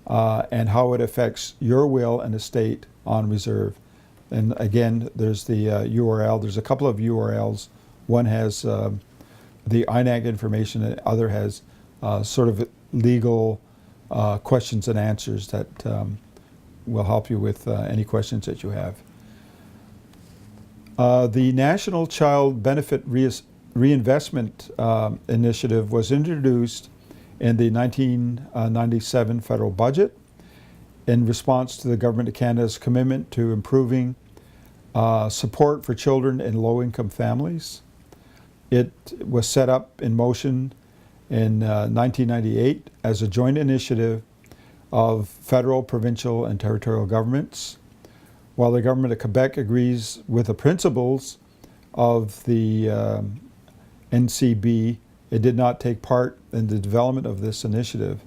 and how it affects your will and estate on reserve. And again, there's the URL. There's a couple of URLs. One has the INAC information, and the other has sort of legal questions and answers that will help you with any questions that you have. The National Child Benefit Reinvestment Initiative was introduced in the 1997 federal budget in response to the Government of Canada's commitment to improving support for children in low-income families. It was set up in motion in 1998 as a joint initiative of federal, provincial, and territorial governments. While the Government of Quebec agrees with the principles of the NCB, it did not take part in the development of this initiative.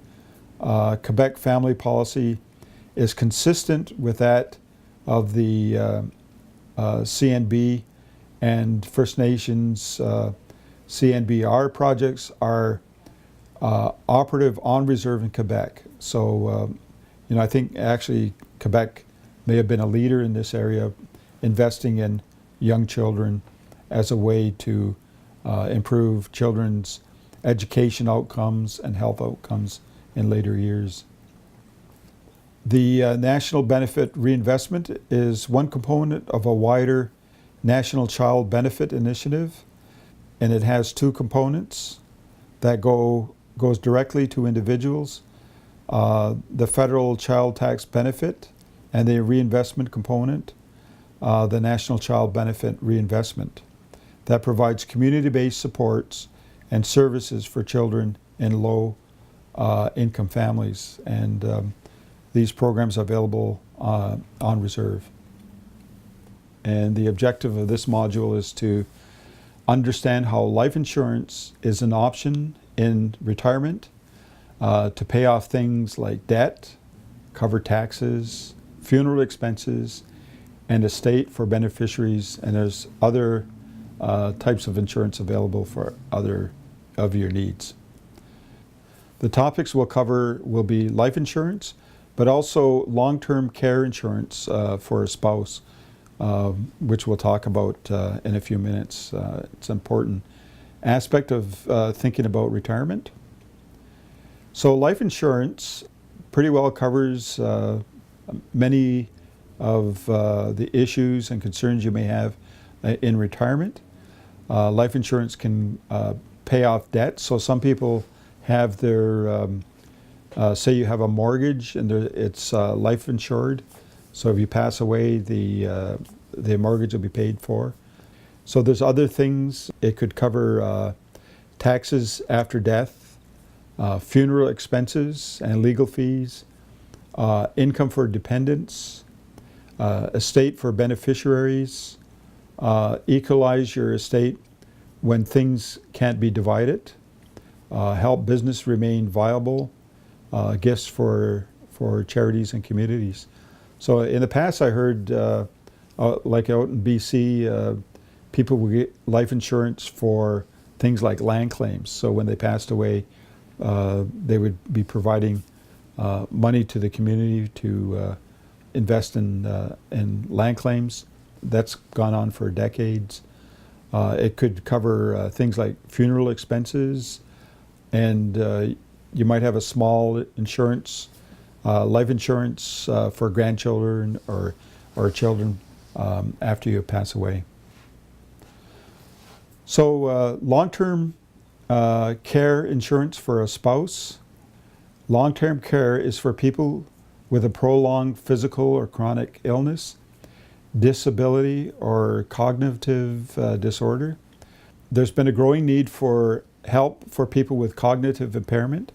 Quebec family policy is consistent with that of the CNB, and First Nations CNBR projects are operative on reserve in Quebec. So, I think actually Quebec may have been a leader in this area, investing in young children as a way to improve children's education outcomes and health outcomes in later years. The National Benefit Reinvestment is one component of a wider National Child Benefit Initiative, and it has two components that goes directly to individuals, the federal child tax benefit and the reinvestment component, the National Child Benefit Reinvestment, that provides community-based supports and services for children in low income families. And these programs are available on reserve. And the objective of this module is to understand how life insurance is an option in retirement to pay off things like debt, cover taxes, funeral expenses, and estate for beneficiaries. And there's other types of insurance available for other of your needs. The topics we'll cover will be life insurance, but also long-term care insurance for a spouse, which we'll talk about in a few minutes. It's an important aspect of thinking about retirement. So life insurance pretty well covers many of the issues and concerns you may have in retirement. Life insurance can pay off debt. So some people have their, say you have a mortgage and it's life insured. So if you pass away, the mortgage will be paid for. So there's other things. It could cover taxes after death, funeral expenses and legal fees, income for dependents, estate for beneficiaries, equalize your estate when things can't be divided, help business remain viable, gifts for charities and communities. So in the past I heard, like out in BC, people would get life insurance for things like land claims. So when they passed away, they would be providing money to the community to invest in land claims That's gone on for decades. It could cover things like funeral expenses, and you might have a small insurance, life insurance for grandchildren or children after you pass away. So long-term care insurance for a spouse. Long-term care is for people with a prolonged physical or chronic illness, disability, or cognitive disorder. There's been a growing need for help for people with cognitive impairment,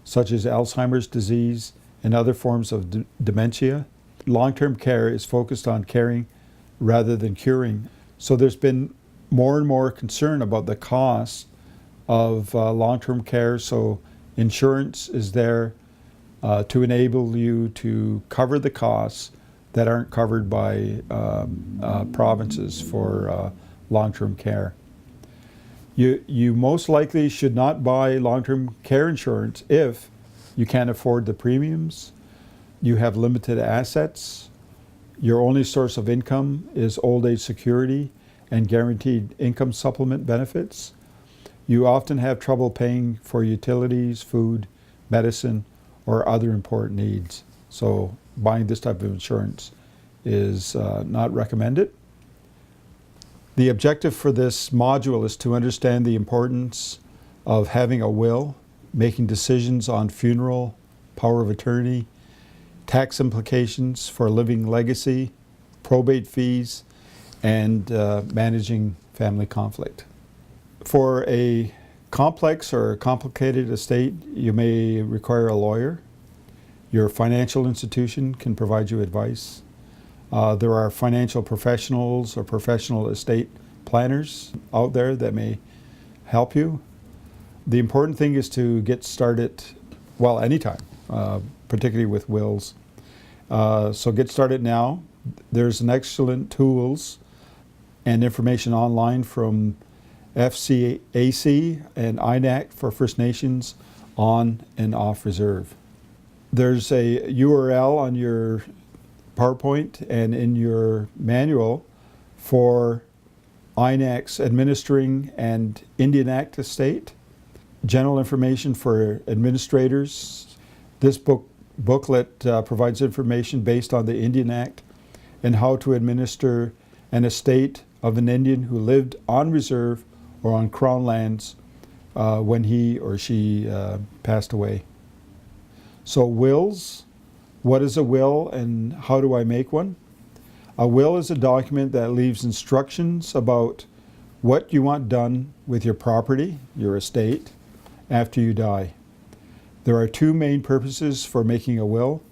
such as Alzheimer's disease and other forms of dementia. Long-term care is focused on caring rather than curing. So there's been more and more concern about the cost of long-term care. So insurance is there to enable you to cover the costs that aren't covered by provinces for long-term care. You most likely should not buy long-term care insurance if you can't afford the premiums, you have limited assets, your only source of income is old age security and guaranteed income supplement benefits. You often have trouble paying for utilities, food, medicine, or other important needs. So buying this type of insurance is not recommended. The objective for this module is to understand the importance of having a will, making decisions on funeral, power of attorney, tax implications for living legacy, probate fees, and managing family conflict. For a complex or complicated estate, you may require a lawyer. Your financial institution can provide you advice. There are financial professionals or professional estate planners out there that may help you. The important thing is to get started, well, anytime, particularly with wills. So get started now. There's an excellent tools and information online from FCAC and INAC for First Nations on and off reserve. There's a URL on your PowerPoint and in your manual for INAC's Administering and Indian Act Estate. General information for administrators. This booklet provides information based on the Indian Act and how to administer an estate of an Indian who lived on reserve or on Crown lands when he or she passed away. So wills, what is a will and how do I make one? A will is a document that leaves instructions about what you want done with your property, your estate, after you die. There are two main purposes for making a will.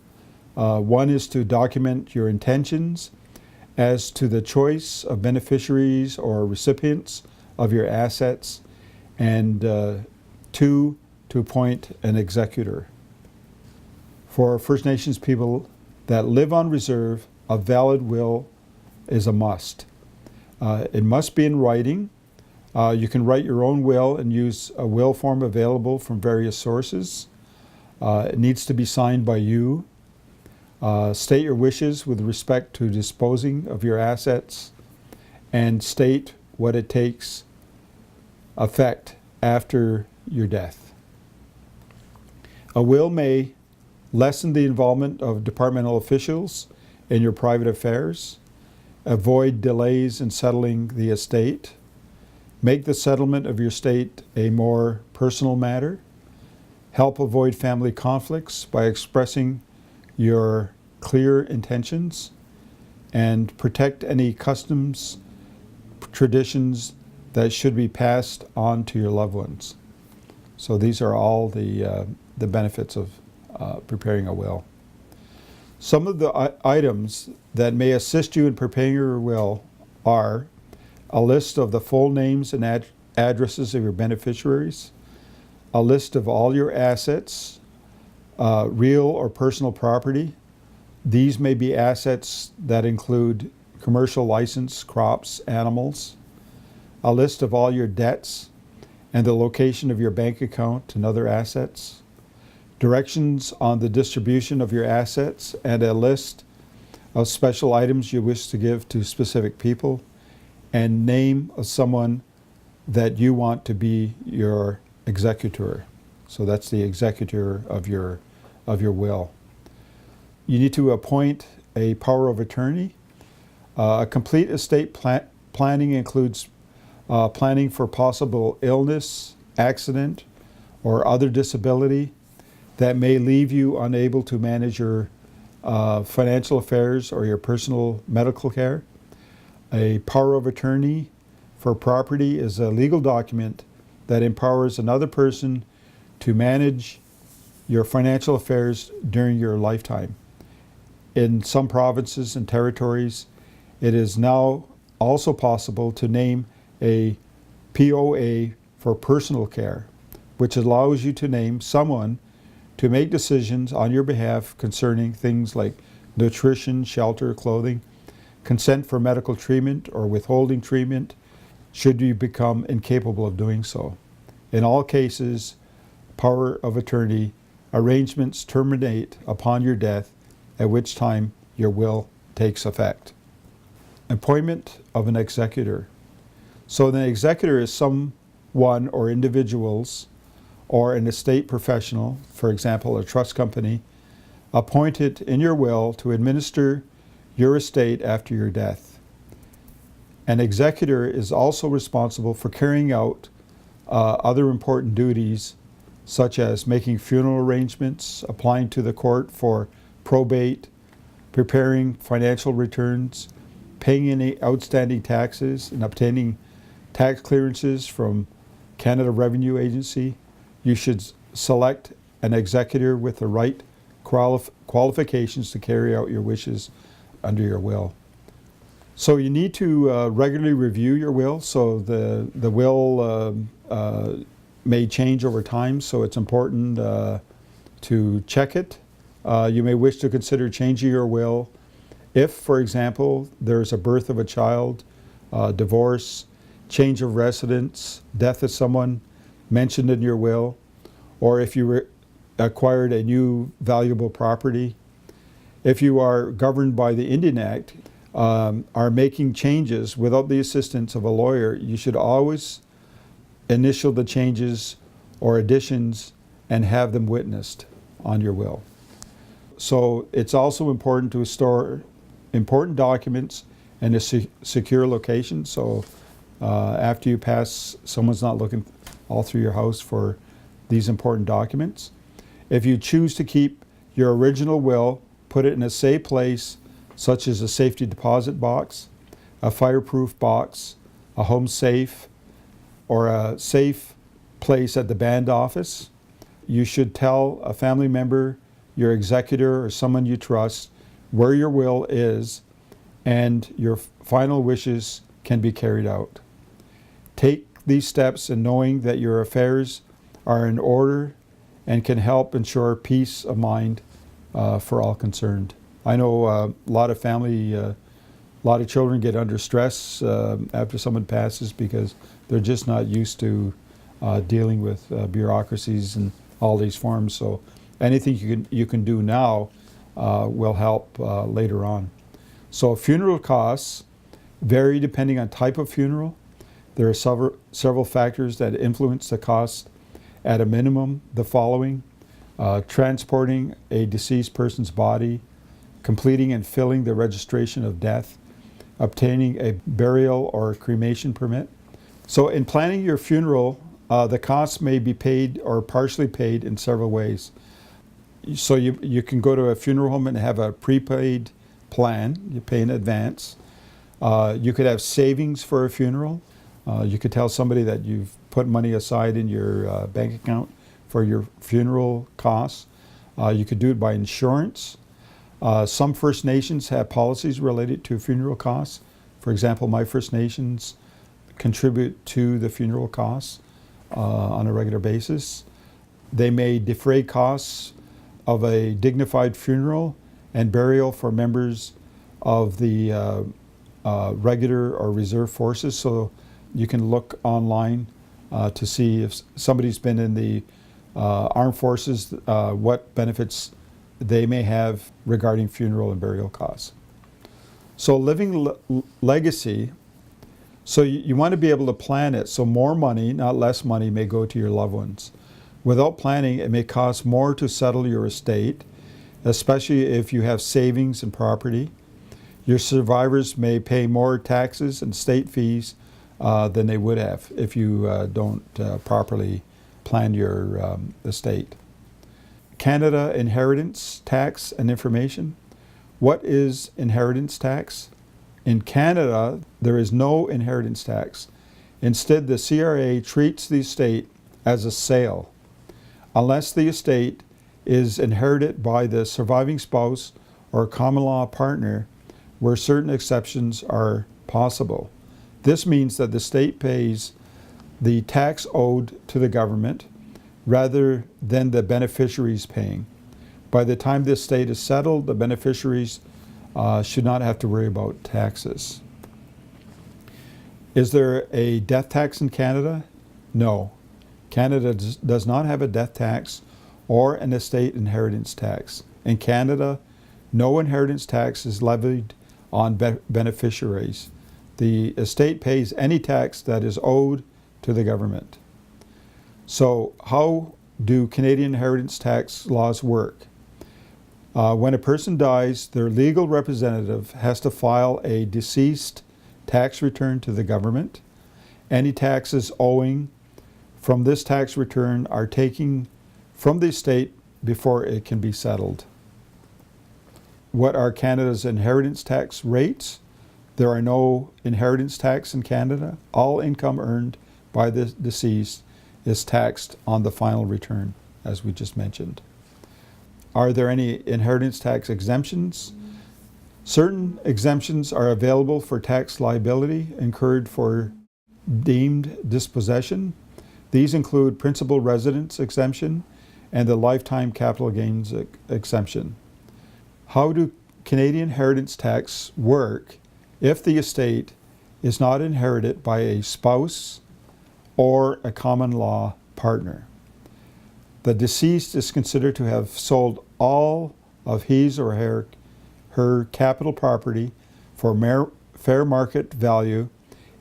One is to document your intentions as to the choice of beneficiaries or recipients of your assets, and two, to appoint an executor. For First Nations people that live on reserve, a valid will is a must. It must be in writing. You can write your own will and use a will form available from various sources. It needs to be signed by you. State your wishes with respect to disposing of your assets, and state what it takes effect after your death. A will may lessen the involvement of departmental officials in your private affairs, avoid delays in settling the estate, make the settlement of your estate a more personal matter, help avoid family conflicts by expressing your clear intentions, and protect any customs, traditions that should be passed on to your loved ones. So these are all the benefits of preparing a will. Some of the items that may assist you in preparing your will are a list of the full names and addresses of your beneficiaries, a list of all your assets, real or personal property. These may be assets that include commercial license, crops, animals, a list of all your debts and the location of your bank account and other assets, directions on the distribution of your assets, and a list of special items you wish to give to specific people, and name of someone that you want to be your executor. So that's the executor of your will. You need to appoint a power of attorney. A complete estate planning includes planning for possible illness, accident, or other disability that may leave you unable to manage your financial affairs or your personal medical care. A power of attorney for property is a legal document that empowers another person to manage your financial affairs during your lifetime. In some provinces and territories, it is now also possible to name a POA for personal care, which allows you to name someone to make decisions on your behalf concerning things like nutrition, shelter, clothing, consent for medical treatment or withholding treatment should you become incapable of doing so. In all cases, power of attorney arrangements terminate upon your death, at which time your will takes effect. Appointment of an executor. So the executor is someone or individuals or an estate professional, for example, a trust company, appointed in your will to administer your estate after your death. An executor is also responsible for carrying out other important duties, such as making funeral arrangements, applying to the court for probate, preparing financial returns, paying any outstanding taxes, and obtaining tax clearances from Canada Revenue Agency. You should select an executor with the right qualifications to carry out your wishes under your will. So you need to regularly review your will. So the will may change over time, so it's important to check it. You may wish to consider changing your will if, for example, there's a birth of a child, divorce, change of residence, death of someone mentioned in your will, or if you acquired a new valuable property. If you are governed by the Indian Act, are making changes without the assistance of a lawyer, you should always initial the changes or additions and have them witnessed on your will. So it's also important to store important documents in a secure location. So after you pass, someone's not looking all through your house for these important documents. If you choose to keep your original will, put it in a safe place, such as a safety deposit box, a fireproof box, a home safe, or a safe place at the band office. You should tell a family member, your executor, or someone you trust where your will is, and your final wishes can be carried out. Take these steps in knowing that your affairs are in order and can help ensure peace of mind for all concerned. I know a lot of children get under stress after someone passes because they're just not used to dealing with bureaucracies and all these forms. So anything you can do now will help later on. So funeral costs vary depending on type of funeral. There are several factors that influence the cost. At a minimum, the following: transporting a deceased person's body, completing and filling the registration of death, obtaining a burial or cremation permit. So in planning your funeral, the costs may be paid or partially paid in several ways. So you can go to a funeral home and have a prepaid plan. You pay in advance. You could have savings for a funeral. You could tell somebody that you've put money aside in your bank account for your funeral costs. You could do it by insurance. Some First Nations have policies related to funeral costs. For example, my First Nations contribute to the funeral costs on a regular basis. They may defray costs of a dignified funeral and burial for members of the regular or reserve forces. So you can look online to see if somebody's been in the armed forces, what benefits they may have regarding funeral and burial costs. So living legacy, so you want to be able to plan it so more money, not less money, may go to your loved ones. Without planning, it may cost more to settle your estate, especially if you have savings and property. Your survivors may pay more taxes and state fees than they would have if you don't properly plan your estate. Canada inheritance tax and information. What is inheritance tax? In Canada, there is no inheritance tax. Instead, the CRA treats the estate as a sale. Unless the estate is inherited by the surviving spouse or common law partner, where certain exceptions are possible. This means that the state pays the tax owed to the government rather than the beneficiaries paying. By the time the estate is settled, the beneficiaries should not have to worry about taxes. Is there a death tax in Canada? No. Canada does not have a death tax or an estate inheritance tax. In Canada, no inheritance tax is levied on beneficiaries. The estate pays any tax that is owed to the government. So how do Canadian inheritance tax laws work? When a person dies, their legal representative has to file a deceased tax return to the government. Any taxes owing from this tax return are taken from the estate before it can be settled. What are Canada's inheritance tax rates? There are no inheritance tax in Canada. All income earned by the deceased is taxed on the final return, as we just mentioned. Are there any inheritance tax exemptions? Certain exemptions are available for tax liability incurred for deemed dispossession. These include principal residence exemption and the lifetime capital gains exemption. How do Canadian inheritance tax work if the estate is not inherited by a spouse or a common law partner? The deceased is considered to have sold all of his or her capital property for fair market value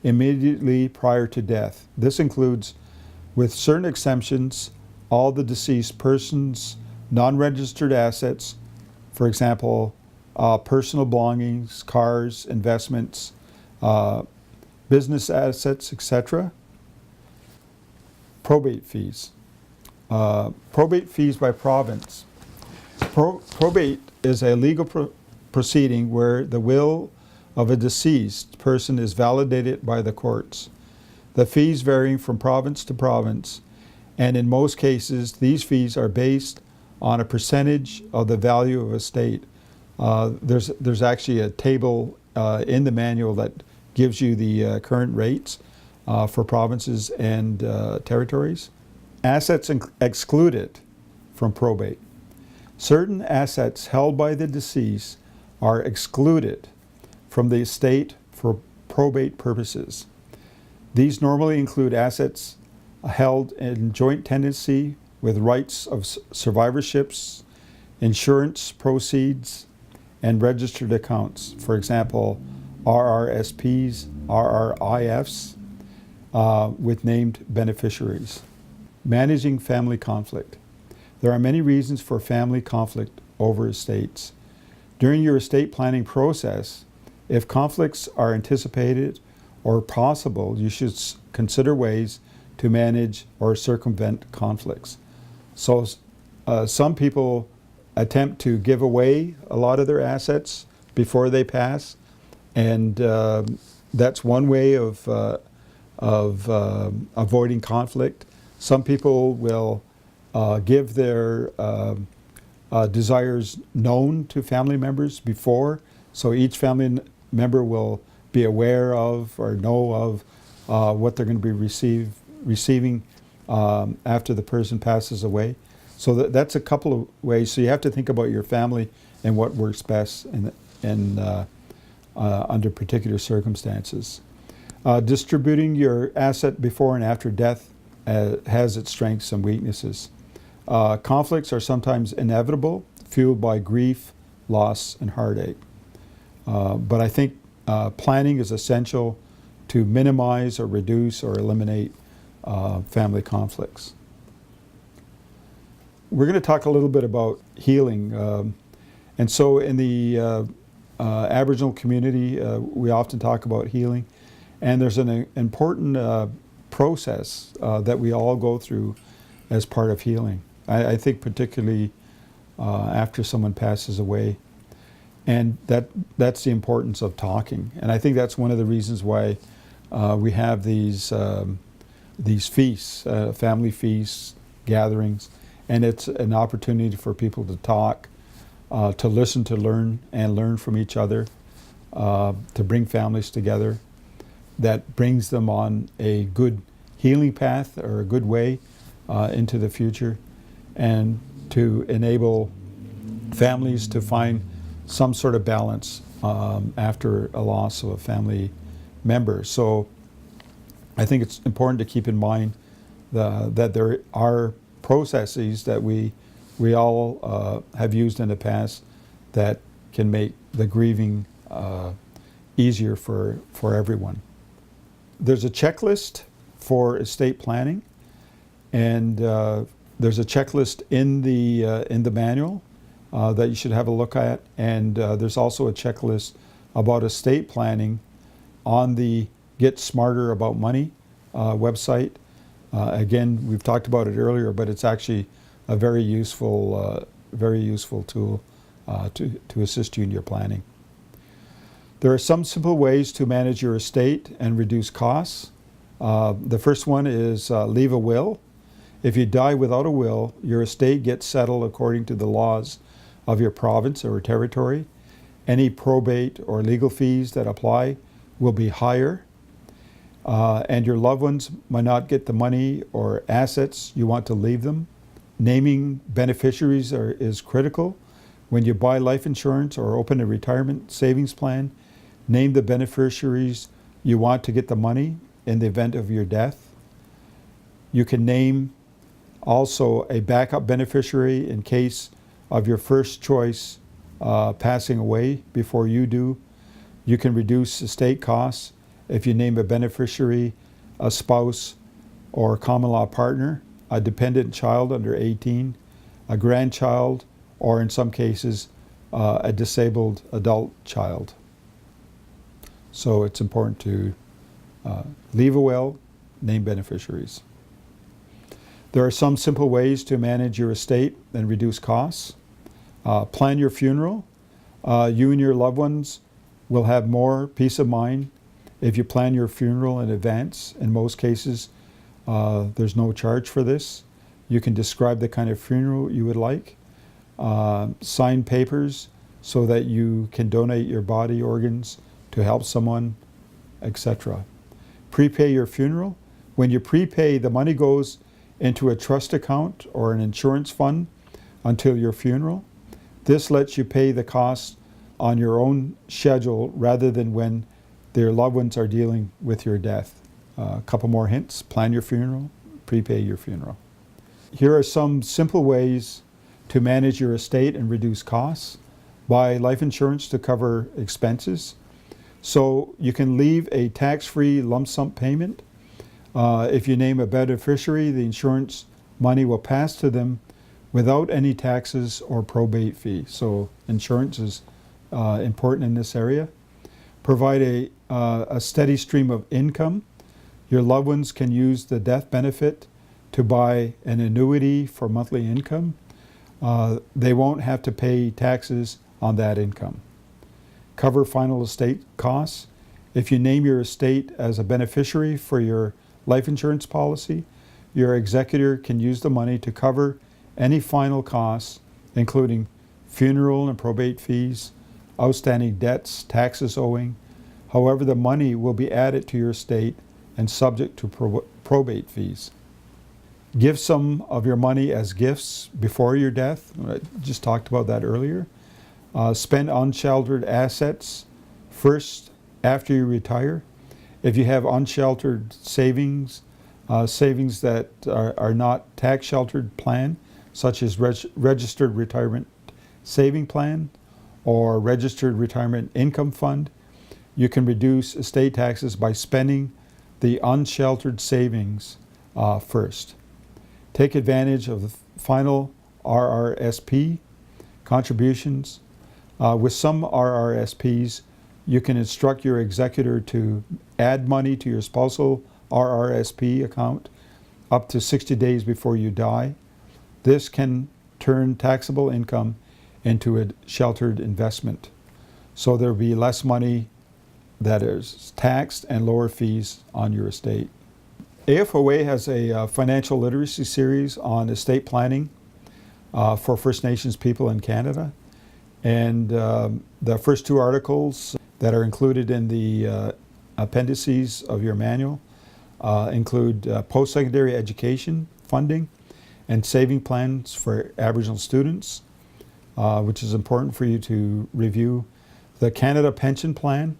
immediately prior to death. This includes, with certain exemptions, all the deceased person's non-registered assets, for example, personal belongings, cars, investments, business assets, etc. Probate fees. Probate fees by province. Probate is a legal proceeding where the will of a deceased person is validated by the courts. The fees vary from province to province, and in most cases, these fees are based on a percentage of the value of a estate. There's actually a table in the manual that gives you the current rates for provinces and territories. Assets excluded from probate. Certain assets held by the deceased are excluded from the estate for probate purposes. These normally include assets held in joint tenancy with rights of survivorships, insurance proceeds, and registered accounts. For example, RRSPs, RRIFs, with named beneficiaries. Managing family conflict. There are many reasons for family conflict over estates. During your estate planning process, if conflicts are anticipated or possible, you should consider ways to manage or circumvent conflicts. So some people attempt to give away a lot of their assets before they pass, and that's one way of avoiding conflict. Some people will give their desires known to family members before, so each family member will be aware of or know of what they're going to be receiving after the person passes away. So that's a couple of ways. So you have to think about your family and what works best under particular circumstances. Distributing your asset before and after death has its strengths and weaknesses. Conflicts are sometimes inevitable, fueled by grief, loss, and heartache. But I think planning is essential to minimize or reduce or eliminate family conflicts. We're going to talk a little bit about healing. And so in the Aboriginal community, we often talk about healing. And there's an important process that we all go through as part of healing. I think particularly after someone passes away. And that's the importance of talking. And I think that's one of the reasons why we have these feasts, family feasts, gatherings. And it's an opportunity for people to talk, to listen, to learn, and learn from each other, to bring families together. That brings them on a good healing path or a good way into the future, and to enable families to find some sort of balance after a loss of a family member. So I think it's important to keep in mind that there are processes that we all have used in the past that can make the grieving easier for everyone. There's a checklist for estate planning, and there's a checklist in the manual that you should have a look at, and there's also a checklist about estate planning on the Get Smarter About Money website. Again, we've talked about it earlier, but it's actually a very useful tool to assist you in your planning. There are some simple ways to manage your estate and reduce costs. The first one is leave a will. If you die without a will, your estate gets settled according to the laws of your province or territory. Any probate or legal fees that apply will be higher. And your loved ones might not get the money or assets you want to leave them. Naming beneficiaries is critical. When you buy life insurance or open a retirement savings plan, name the beneficiaries you want to get the money in the event of your death. You can name also a backup beneficiary in case of your first choice passing away before you do. You can reduce estate costs if you name a beneficiary, a spouse, or a common law partner, a dependent child under 18, a grandchild, or in some cases, a disabled adult child. So it's important to leave a will, name beneficiaries. There are some simple ways to manage your estate and reduce costs. Plan your funeral. You and your loved ones will have more peace of mind if you plan your funeral in advance. In most cases, there's no charge for this. You can describe the kind of funeral you would like. Sign papers so that you can donate your body organs to help someone, etc. Prepay your funeral. When you prepay, the money goes into a trust account or an insurance fund until your funeral. This lets you pay the costs on your own schedule rather than when their loved ones are dealing with your death. A couple more hints: plan your funeral, prepay your funeral. Here are some simple ways to manage your estate and reduce costs. Buy life insurance to cover expenses. So you can leave a tax-free lump sum payment. If you name a beneficiary, the insurance money will pass to them without any taxes or probate fee. So insurance is important in this area. Provide a steady stream of income. Your loved ones can use the death benefit to buy an annuity for monthly income. They won't have to pay taxes on that income. Cover final estate costs. If you name your estate as a beneficiary for your life insurance policy, your executor can use the money to cover any final costs, including funeral and probate fees, outstanding debts, taxes owing. However, the money will be added to your estate and subject to probate fees. Give some of your money as gifts before your death. I just talked about that earlier. Spend unsheltered assets first after you retire. If you have unsheltered savings, savings that are not tax sheltered plan, such as registered retirement saving plan or registered retirement income fund, you can reduce estate taxes by spending the unsheltered savings first. Take advantage of the final RRSP contributions. With some RRSPs, you can instruct your executor to add money to your spousal RRSP account up to 60 days before you die. This can turn taxable income into a sheltered investment. So there will be less money that is taxed and lower fees on your estate. AFOA has a financial literacy series on estate planning for First Nations people in Canada. And the first two articles that are included in the appendices of your manual include post-secondary education funding and saving plans for Aboriginal students, which is important for you to review. The Canada Pension Plan,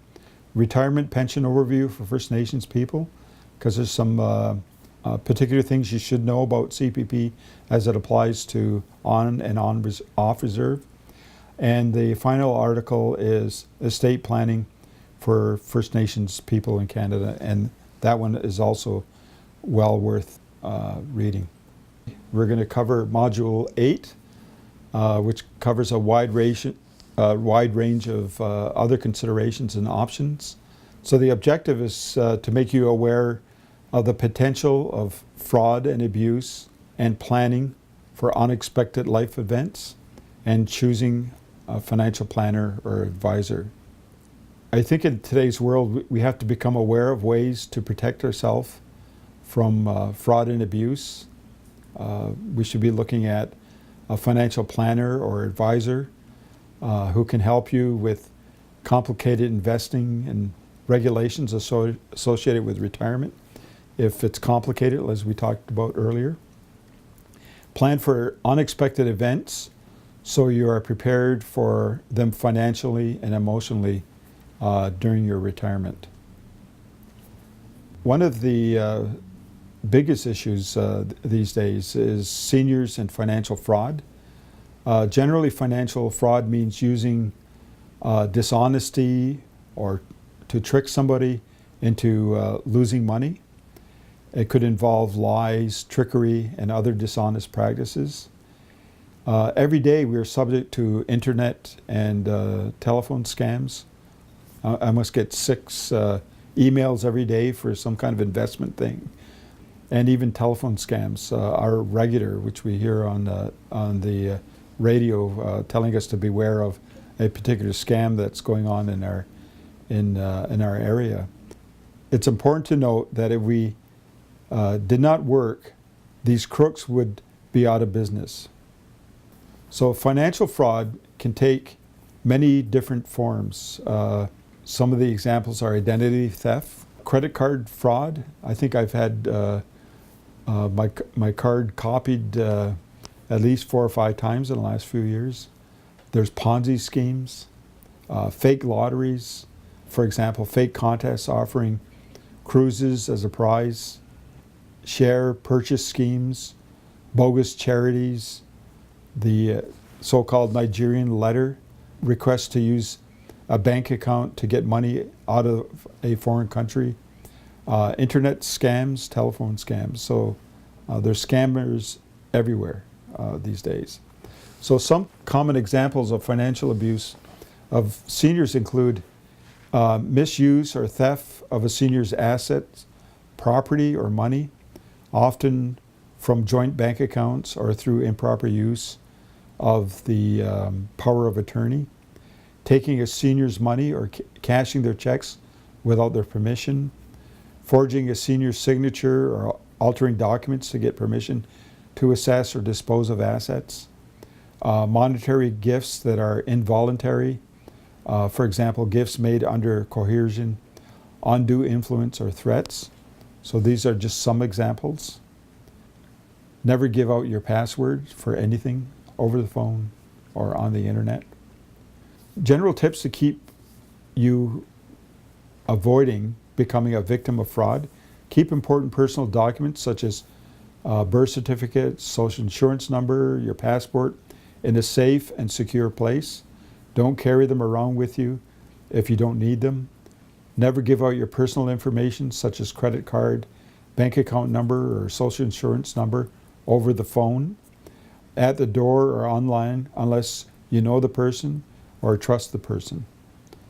retirement pension overview for First Nations people, because there's some particular things you should know about CPP as it applies to on and off reserve. And the final article is estate planning for First Nations people in Canada, and that one is also well worth reading. We're going to cover Module 8, which covers a wide range of other considerations and options. So the objective is to make you aware of the potential of fraud and abuse and planning for unexpected life events and choosing a financial planner or advisor. I think in today's world we have to become aware of ways to protect ourselves from fraud and abuse. We should be looking at a financial planner or advisor who can help you with complicated investing and regulations associated with retirement, if it's complicated, as we talked about earlier. Plan for unexpected events so you are prepared for them financially and emotionally during your retirement. One of the biggest issues these days is seniors and financial fraud. Generally, financial fraud means using dishonesty or to trick somebody into losing money. It could involve lies, trickery, and other dishonest practices. Every day we are subject to internet and telephone scams. I must get 6 emails every day for some kind of investment thing. And even telephone scams are regular, which we hear on the radio telling us to beware of a particular scam that's going on in our area. It's important to note that if we did not work, these crooks would be out of business. So financial fraud can take many different forms. Some of the examples are identity theft, credit card fraud. I think I've had my card copied at least 4 or 5 times in the last few years. There's Ponzi schemes, fake lotteries, for example, fake contests offering cruises as a prize, share purchase schemes, bogus charities, the so-called Nigerian letter, request to use a bank account to get money out of a foreign country, internet scams, telephone scams. So there's scammers everywhere these days. So some common examples of financial abuse of seniors include misuse or theft of a senior's assets, property, or money, often from joint bank accounts or through improper use of the power of attorney, taking a senior's money or cashing their checks without their permission, forging a senior's signature or altering documents to get permission to assess or dispose of assets, monetary gifts that are involuntary, for example, gifts made under coercion, undue influence, or threats. So these are just some examples. Never give out your password for anything over the phone or on the internet. General tips to keep you avoiding becoming a victim of fraud. Keep important personal documents such as birth certificate, social insurance number, your passport in a safe and secure place. Don't carry them around with you if you don't need them. Never give out your personal information, such as credit card, bank account number, or social insurance number over the phone, at the door, or online, unless you know the person or trust the person.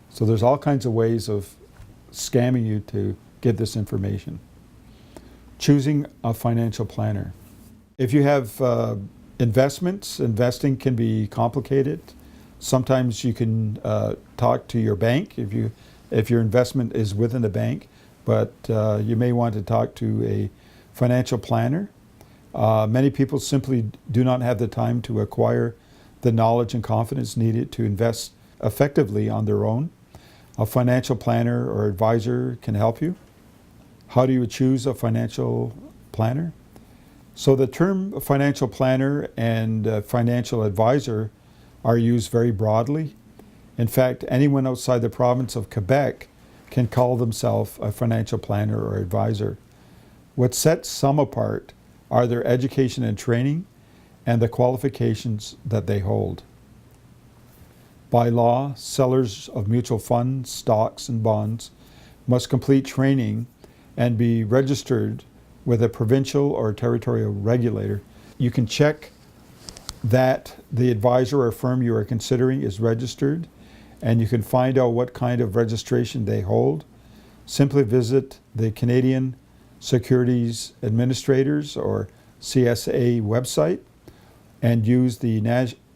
So there's all kinds of ways of scamming you to get this information. Choosing a financial planner. If you have investments, investing can be complicated. Sometimes you can talk to your bank if your investment is within a bank, but you may want to talk to a financial planner. Many people simply do not have the time to acquire the knowledge and confidence needed to invest effectively on their own. A financial planner or advisor can help you. How do you choose a financial planner? So the term financial planner and financial advisor are used very broadly. In fact, anyone outside the province of Quebec can call themselves a financial planner or advisor. What sets some apart are their education and training and the qualifications that they hold. By law, sellers of mutual funds, stocks, and bonds must complete training and be registered with a provincial or territorial regulator. You can check that the advisor or firm you are considering is registered, and you can find out what kind of registration they hold. Simply visit the Canadian Securities Administrators or CSA website and use the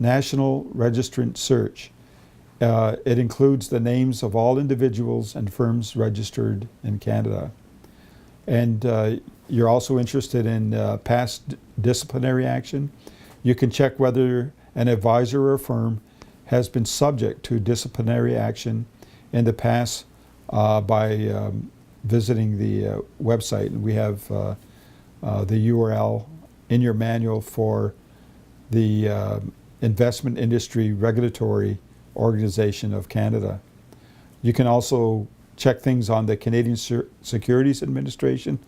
National Registrant Search. It includes the names of all individuals and firms registered in Canada. And you're also interested in past disciplinary action. You can check whether an advisor or firm has been subject to disciplinary action in the past by visiting the website. And we have the URL in your manual for the Investment Industry Regulatory Organization of Canada. You can also check things on the Canadian Securities Administration.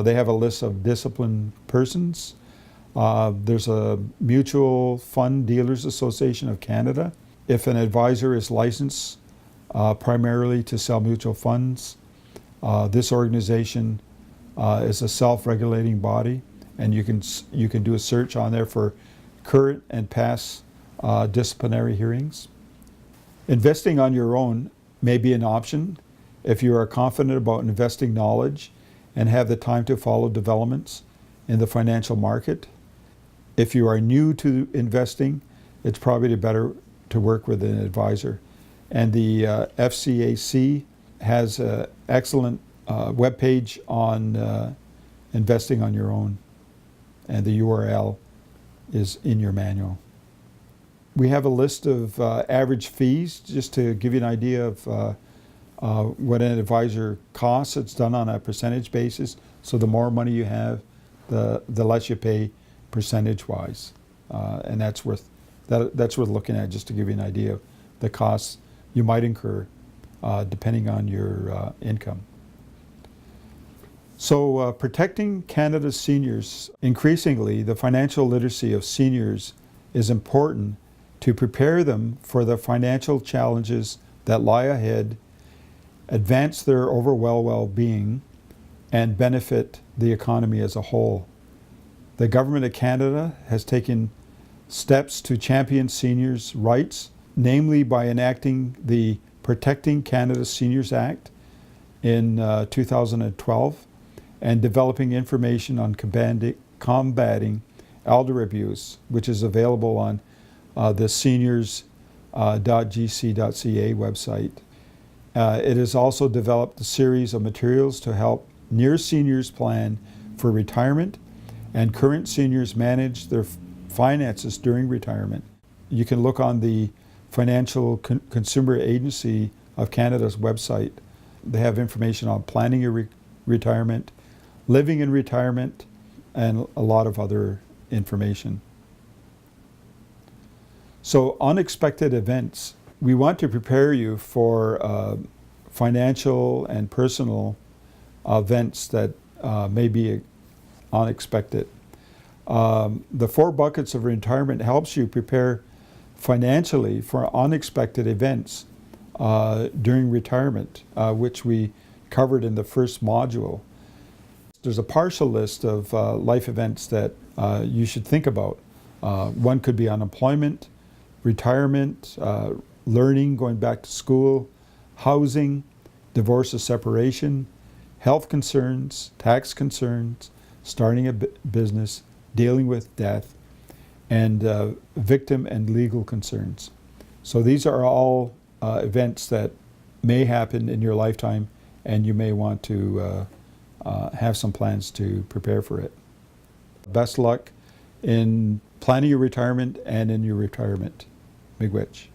They have a list of disciplined persons. There's a Mutual Fund Dealers Association of Canada. If an advisor is licensed primarily to sell mutual funds, this organization is a self-regulating body, and you can do a search on there for current and past disciplinary hearings. Investing on your own may be an option if you are confident about investing knowledge and have the time to follow developments in the financial market. If you are new to investing, it's probably better to work with an advisor. And the FCAC has an excellent webpage on investing on your own, and the URL is in your manual. We have a list of average fees, just to give you an idea of what an advisor costs. It's done on a percentage basis, so the more money you have, the less you pay percentage-wise, and that's worth looking at, just to give you an idea of the costs you might incur depending on your income. So protecting Canada's seniors. Increasingly, the financial literacy of seniors is important to prepare them for the financial challenges that lie ahead, advance their overall well-being, and benefit the economy as a whole. The Government of Canada has taken steps to champion seniors' rights, namely by enacting the Protecting Canada's Seniors Act in 2012 and developing information on combating elder abuse, which is available on the seniors.gc.ca website. It has also developed a series of materials to help near seniors plan for retirement and current seniors manage their finances during retirement. You can look on the Financial Consumer Agency of Canada's website. They have information on planning your retirement, living in retirement, and a lot of other information. So, unexpected events. We want to prepare you for financial and personal events that may be unexpected. The 4 buckets of retirement helps you prepare financially for unexpected events during retirement, which we covered in the first module. There's a partial list of life events that you should think about. One could be unemployment, retirement, learning, going back to school, housing, divorce or separation, health concerns, tax concerns, starting a business, dealing with death, and victim and legal concerns. So these are all events that may happen in your lifetime, and you may want to have some plans to prepare for it. Best luck in planning your retirement and in your retirement. Miigwech.